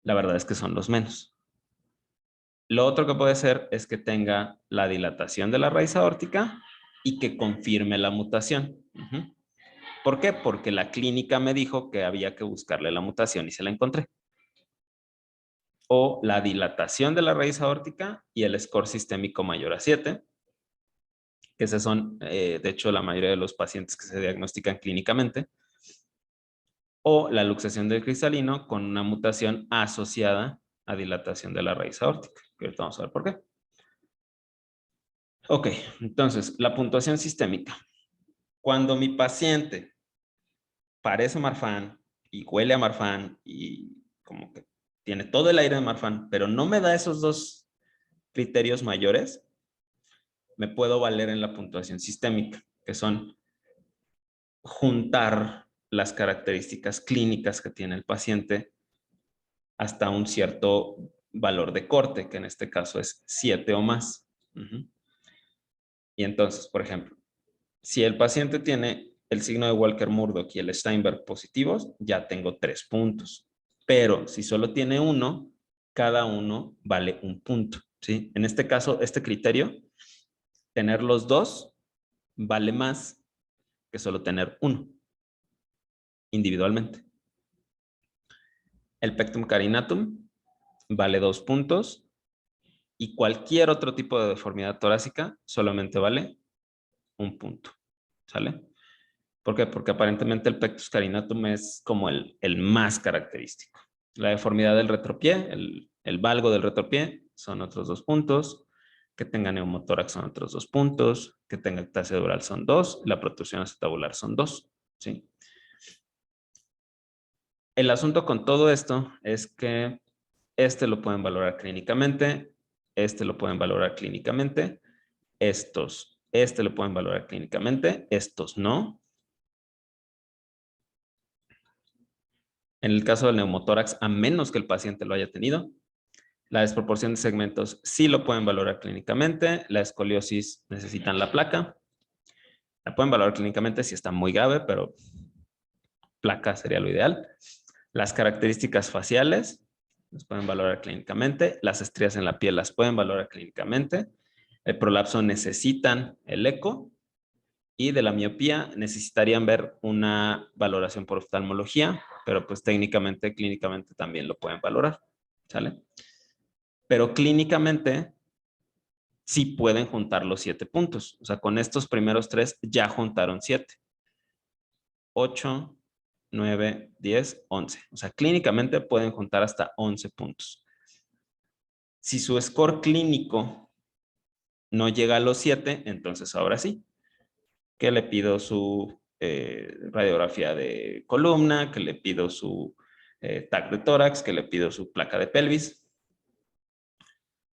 La verdad es que son los menos. Lo otro que puede ser es que tenga la dilatación de la raíz aórtica y que confirme la mutación. ¿Por qué? Porque la clínica me dijo que había que buscarle la mutación y se la encontré. O la dilatación de la raíz aórtica y el score sistémico mayor a 7, que esos son, de hecho, la mayoría de los pacientes que se diagnostican clínicamente. O la luxación del cristalino con una mutación asociada a dilatación de la raíz aórtica. Que ahorita vamos a ver por qué. Ok, entonces, la puntuación sistémica. Cuando mi paciente parece Marfan y huele a Marfan y como que tiene todo el aire de Marfan, pero no me da esos dos criterios mayores, me puedo valer en la puntuación sistémica, que son juntar las características clínicas que tiene el paciente hasta un cierto valor de corte, que en este caso es 7 o más. Y entonces, por ejemplo, si el paciente tiene el signo de Walker-Murdoch y el Steinberg positivos, ya tengo 3 puntos. Pero si solo tiene uno, cada uno vale un punto, ¿sí? En este caso, este criterio, tener los dos vale más que solo tener uno individualmente. El pectum carinatum vale 2 puntos y cualquier otro tipo de deformidad torácica solamente vale un punto, ¿sale? ¿Por qué? Porque aparentemente el pectus carinatum es como el más característico. La deformidad del retropié, el valgo del retropié, son otros 2 puntos. Que tenga neumotórax son otros 2 puntos. Que tenga ectasia dural son 2. La protrusión acetabular son 2. ¿Sí? El asunto con todo esto es que este lo pueden valorar clínicamente, este lo pueden valorar clínicamente, este lo pueden valorar clínicamente, estos no. En el caso del neumotórax, a menos que el paciente lo haya tenido, la desproporción de segmentos sí lo pueden valorar clínicamente, la escoliosis necesitan la placa, la pueden valorar clínicamente si está muy grave, pero placa sería lo ideal. Las características faciales las pueden valorar clínicamente, las estrías en la piel las pueden valorar clínicamente, el prolapso necesitan el eco y de la miopía necesitarían ver una valoración por oftalmología, pero pues técnicamente, clínicamente también lo pueden valorar, ¿sale? Pero clínicamente sí pueden juntar los 7 puntos. O sea, con estos primeros 3 ya juntaron 7. 8, 9, 10, 11. O sea, clínicamente pueden juntar hasta 11 puntos. Si su score clínico no llega a los 7, entonces ahora sí, que le pido su radiografía de columna, que le pido su TAC de tórax, que le pido su placa de pelvis.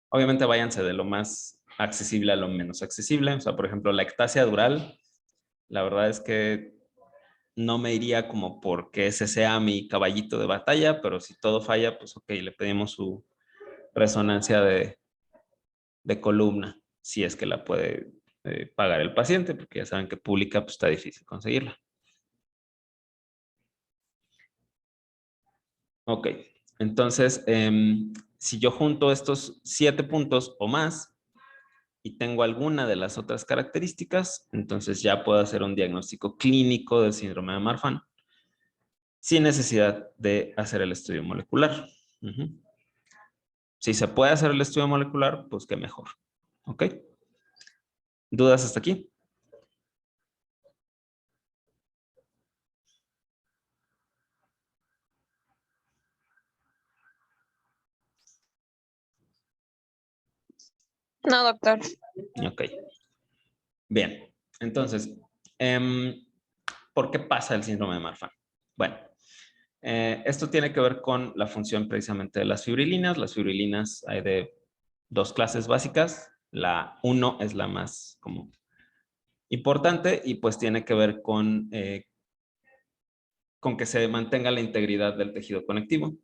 Obviamente váyanse de lo más accesible a lo menos accesible. O sea, por ejemplo, la ectasia dural, la verdad es que no me iría como porque ese sea mi caballito de batalla, pero si todo falla, pues ok, le pedimos su resonancia de columna, si es que la puede pagar el paciente, porque ya saben que pública pues está difícil conseguirla. Ok, entonces, si yo junto estos 7 puntos o más y tengo alguna de las otras características, entonces ya puedo hacer un diagnóstico clínico del síndrome de Marfan sin necesidad de hacer el estudio molecular. Si se puede hacer el estudio molecular, pues qué mejor. ¿Ok? ¿Dudas hasta aquí? No, doctor. Ok. Bien. Entonces, ¿por qué pasa el síndrome de Marfan? Bueno, esto tiene que ver con la función precisamente de las fibrilinas. Las fibrilinas hay de 2 clases básicas. La 1 es la más como importante y pues tiene que ver con que se mantenga la integridad del tejido conectivo,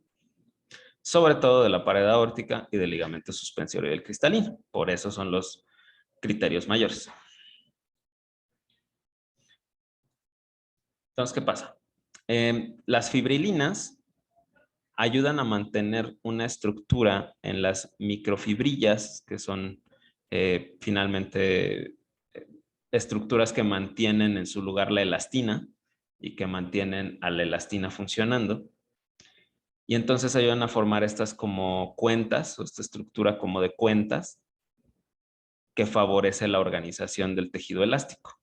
sobre todo de la pared aórtica y del ligamento suspensorio del cristalino. Por eso son los criterios mayores. Entonces, ¿qué pasa? Las fibrilinas ayudan a mantener una estructura en las microfibrillas, que son finalmente estructuras que mantienen en su lugar la elastina y que mantienen a la elastina funcionando. Y entonces ayudan a formar estas como cuentas, o esta estructura como de cuentas que favorece la organización del tejido elástico.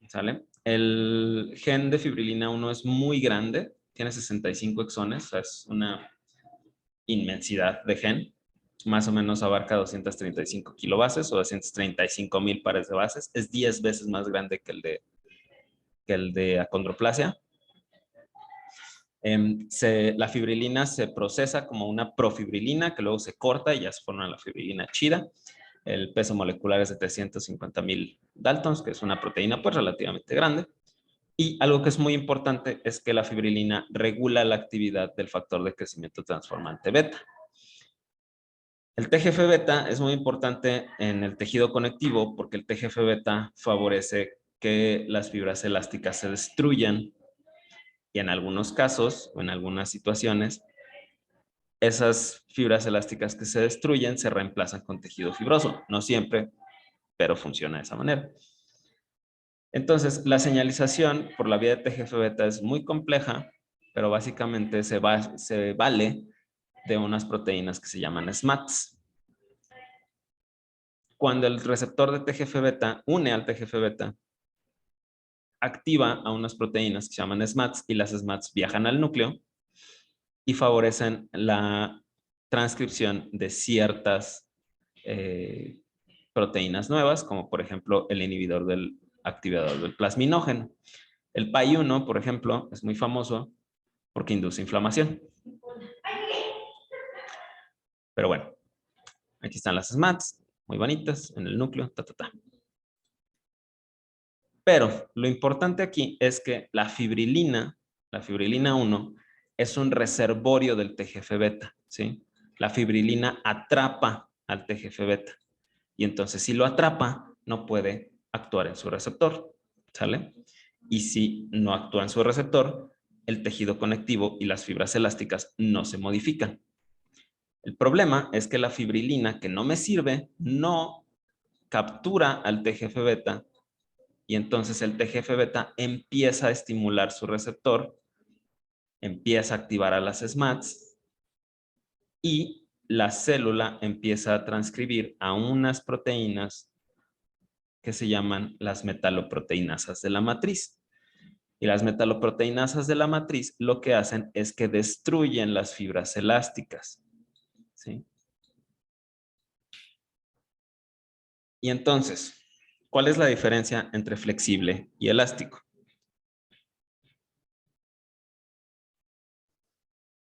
¿Sale? El gen de fibrilina 1 es muy grande, tiene 65 exones, o sea, es una inmensidad de gen. Más o menos abarca 235 kilobases o 235,000 pares de bases. Es 10 veces más grande que el de acondroplasia. La fibrilina se procesa como una profibrilina que luego se corta y ya se forma la fibrilina chida. El peso molecular es de 350,000 Daltons, que es una proteína pues relativamente grande. Y algo que es muy importante es que la fibrilina regula la actividad del factor de crecimiento transformante beta. El TGF-beta es muy importante en el tejido conectivo porque el TGF-beta favorece que las fibras elásticas se destruyan y en algunos casos o en algunas situaciones esas fibras elásticas que se destruyen se reemplazan con tejido fibroso. No siempre, pero funciona de esa manera. Entonces, la señalización por la vía de TGF-beta es muy compleja, pero básicamente se vale de unas proteínas que se llaman SMATs. Cuando el receptor de TGF-beta une al TGF-beta, activa a unas proteínas que se llaman SMATs y las SMATs viajan al núcleo y favorecen la transcripción de ciertas proteínas nuevas, como por ejemplo el inhibidor del activador del plasminógeno. El PAI-1, por ejemplo, es muy famoso porque induce inflamación. Pero bueno, aquí están las SMATs, muy bonitas, en el núcleo, Pero lo importante aquí es que la fibrilina 1, es un reservorio del TGF-beta, ¿sí? La fibrilina atrapa al TGF-beta y entonces si lo atrapa, no puede actuar en su receptor, ¿sale? Y si no actúa en su receptor, el tejido conectivo y las fibras elásticas no se modifican. El problema es que la fibrilina que no me sirve no captura al TGF-beta y entonces el TGF-beta empieza a estimular su receptor, empieza a activar a las SMATs y la célula empieza a transcribir a unas proteínas que se llaman las metaloproteinasas de la matriz. Y las metaloproteinasas de la matriz lo que hacen es que destruyen las fibras elásticas, ¿sí? Y entonces, ¿cuál es la diferencia entre flexible y elástico?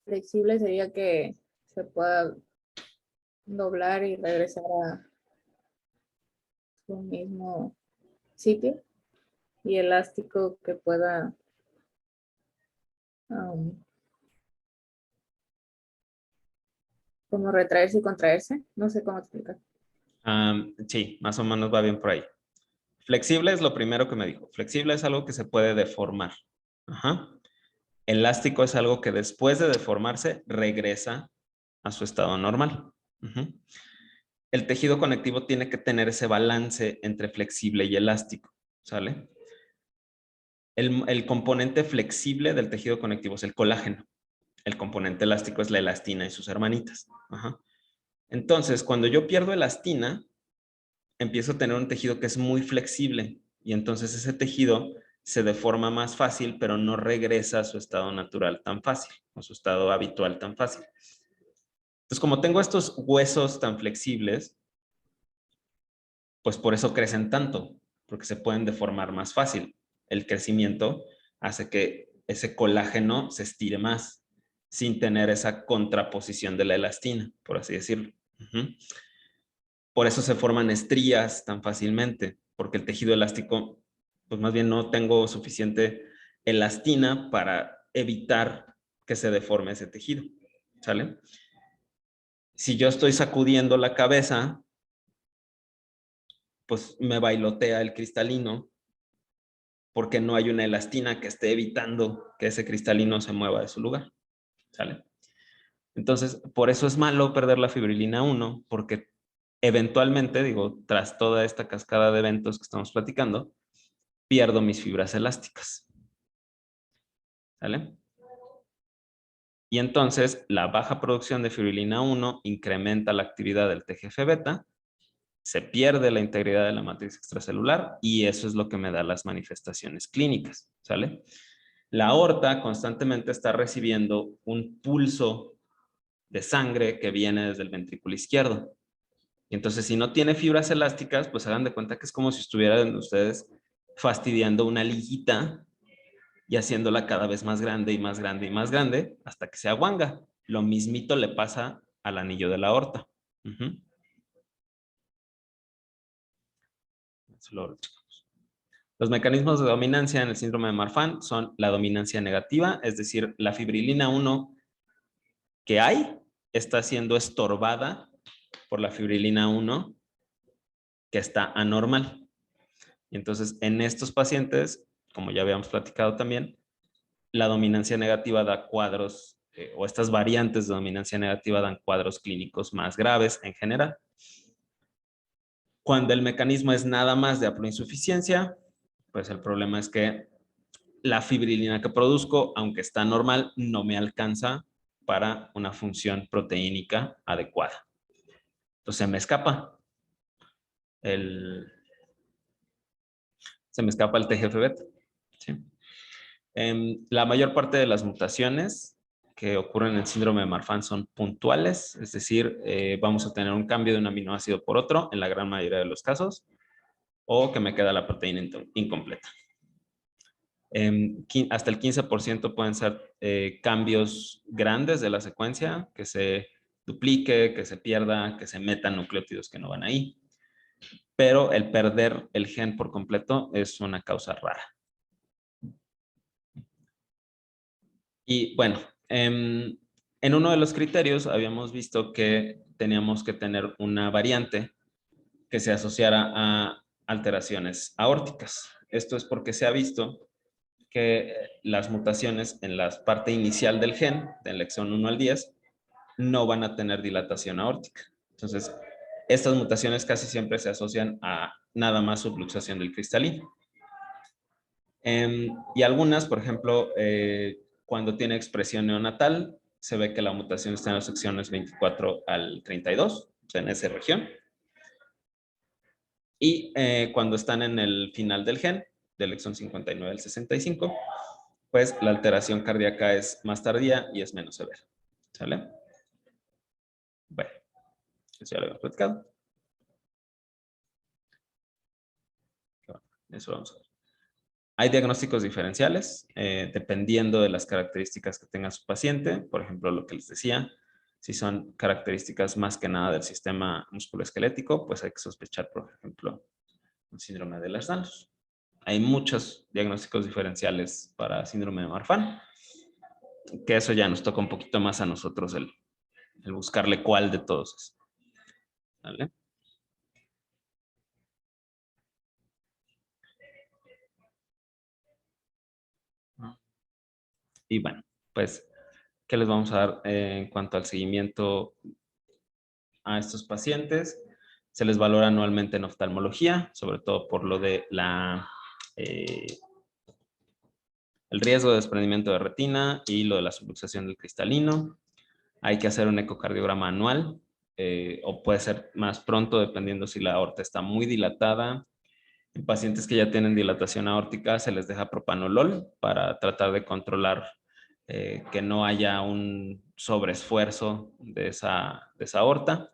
Flexible sería que se pueda doblar y regresar a su mismo sitio. Y elástico que pueda como retraerse y contraerse. No sé cómo explicar. Sí, más o menos va bien por ahí. Flexible es lo primero que me dijo. Flexible es algo que se puede deformar. Ajá. Elástico es algo que después de deformarse regresa a su estado normal. El tejido conectivo tiene que tener ese balance entre flexible y elástico, ¿sale? El componente flexible del tejido conectivo es el colágeno. El componente elástico es la elastina y sus hermanitas. Ajá. Entonces, cuando yo pierdo elastina, empiezo a tener un tejido que es muy flexible y entonces ese tejido se deforma más fácil, pero no regresa a su estado natural tan fácil, a su estado habitual tan fácil. Entonces, como tengo estos huesos tan flexibles, pues por eso crecen tanto, porque se pueden deformar más fácil. El crecimiento hace que ese colágeno se estire más, sin tener esa contraposición de la elastina, por así decirlo. Por eso se forman estrías tan fácilmente, porque el tejido elástico, pues más bien no tengo suficiente elastina para evitar que se deforme ese tejido, ¿sale? Si yo estoy sacudiendo la cabeza, pues me bailotea el cristalino, porque no hay una elastina que esté evitando que ese cristalino se mueva de su lugar, ¿sale? Entonces, por eso es malo perder la fibrilina 1, porque eventualmente, digo, tras toda esta cascada de eventos que estamos platicando, pierdo mis fibras elásticas. ¿Sale? Y entonces la baja producción de fibrilina 1 incrementa la actividad del TGF-beta, se pierde la integridad de la matriz extracelular y eso es lo que me da las manifestaciones clínicas. ¿Sale? La aorta constantemente está recibiendo un pulso de sangre que viene desde el ventrículo izquierdo. Y entonces, si no tiene fibras elásticas, pues hagan de cuenta que es como si estuvieran ustedes fastidiando una liguita y haciéndola cada vez más grande y más grande y más grande hasta que se aguanga. Lo mismito le pasa al anillo de la aorta. Los mecanismos de dominancia en el síndrome de Marfan son la dominancia negativa, es decir, la fibrilina 1 que hay está siendo estorbada por la fibrilina 1 que está anormal. Y entonces, en estos pacientes, como ya habíamos platicado también, la dominancia negativa da cuadros, o estas variantes de dominancia negativa dan cuadros clínicos más graves en general. Cuando el mecanismo es nada más de haploinsuficiencia, pues el problema es que la fibrilina que produzco, aunque está normal, no me alcanza para una función proteínica adecuada. Entonces se me escapa el TGF-beta. ¿Sí? La mayor parte de las mutaciones que ocurren en el síndrome de Marfan son puntuales, es decir, vamos a tener un cambio de un aminoácido por otro en la gran mayoría de los casos, o que me queda la proteína incompleta. Hasta el 15% pueden ser cambios grandes de la secuencia, que se duplique, que se pierda, que se metan nucleótidos que no van ahí. Pero el perder el gen por completo es una causa rara. Y bueno, en uno de los criterios habíamos visto que teníamos que tener una variante que se asociara a alteraciones aórticas. Esto es porque se ha visto que las mutaciones en la parte inicial del gen, del exón 1 al 10, no van a tener dilatación aórtica. Entonces, estas mutaciones casi siempre se asocian a nada más subluxación del cristalino. Y algunas, por ejemplo, cuando tiene expresión neonatal, se ve que la mutación está en las secciones 24 al 32, o sea, en esa región. Y cuando están en el final del gen, del exón 59 al 65, pues la alteración cardíaca es más tardía y es menos severa. ¿Sale? Bueno, eso ya lo habíamos platicado. Eso vamos a ver. Hay diagnósticos diferenciales dependiendo de las características que tenga su paciente. Por ejemplo, lo que les decía, si son características más que nada del sistema musculoesquelético, pues hay que sospechar, por ejemplo, un síndrome de Ehlers-Danlos. Hay muchos diagnósticos diferenciales para síndrome de Marfan, que eso ya nos toca un poquito más a nosotros el buscarle cuál de todos es. ¿Vale? Y bueno, pues, ¿qué les vamos a dar en cuanto al seguimiento a estos pacientes? Se les valora anualmente en oftalmología, sobre todo por lo de el riesgo de desprendimiento de retina y lo de la subluxación del cristalino. Hay que hacer un ecocardiograma anual, o puede ser más pronto, dependiendo si la aorta está muy dilatada. En pacientes que ya tienen dilatación aórtica se les deja propanolol para tratar de controlar que no haya un sobreesfuerzo de esa aorta.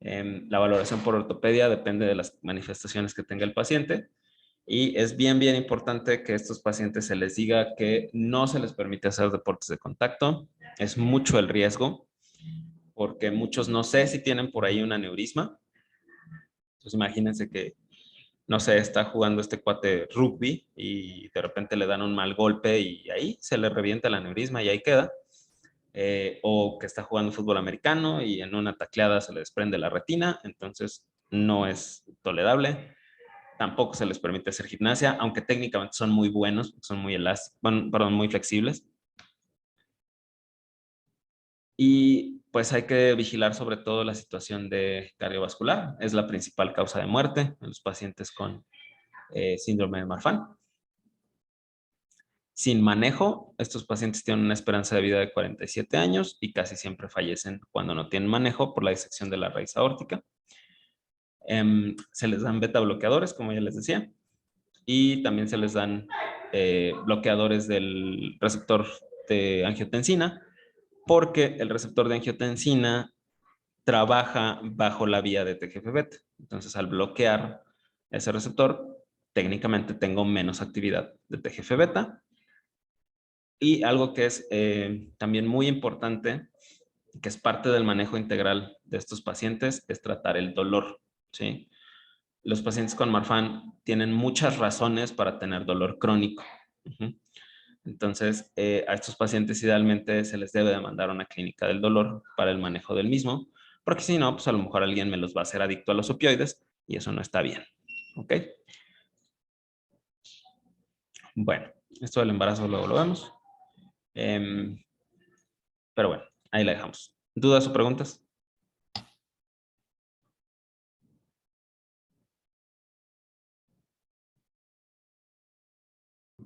La valoración por ortopedia depende de las manifestaciones que tenga el paciente. Y es bien importante que a estos pacientes se les diga que no se les permite hacer deportes de contacto. Es mucho el riesgo, porque muchos no sé si tienen por ahí un aneurisma. Entonces imagínense que, no sé, está jugando este cuate rugby y de repente le dan un mal golpe y ahí se le revienta el aneurisma y ahí queda. O que está jugando fútbol americano y en una tacleada se le desprende la retina, entonces no es tolerable. Tampoco se les permite hacer gimnasia, aunque técnicamente son muy buenos, son muy elásticos, muy flexibles. Y pues hay que vigilar sobre todo la situación de cardiovascular. Es la principal causa de muerte en los pacientes con síndrome de Marfan. Sin manejo, estos pacientes tienen una esperanza de vida de 47 años y casi siempre fallecen cuando no tienen manejo por la disección de la raíz aórtica. Se les dan beta bloqueadores, como ya les decía, y también se les dan bloqueadores del receptor de angiotensina, porque el receptor de angiotensina trabaja bajo la vía de TGF-beta. Entonces, al bloquear ese receptor, técnicamente tengo menos actividad de TGF-beta. Y algo que es también muy importante, que es parte del manejo integral de estos pacientes, es tratar el dolor, ¿sí? Los pacientes con Marfan tienen muchas razones para tener dolor crónico. Entonces, a estos pacientes idealmente se les debe de mandar a una clínica del dolor para el manejo del mismo, porque si no, pues a lo mejor alguien me los va a hacer adicto a los opioides y eso no está bien. ¿Ok? Bueno, esto del embarazo luego lo vemos. Pero bueno, ahí la dejamos. ¿Dudas o preguntas?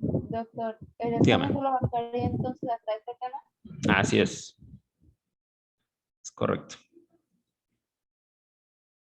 Doctor, ¿el Dígame. examen solo bastaría entonces hasta este tema? Así es. Es correcto.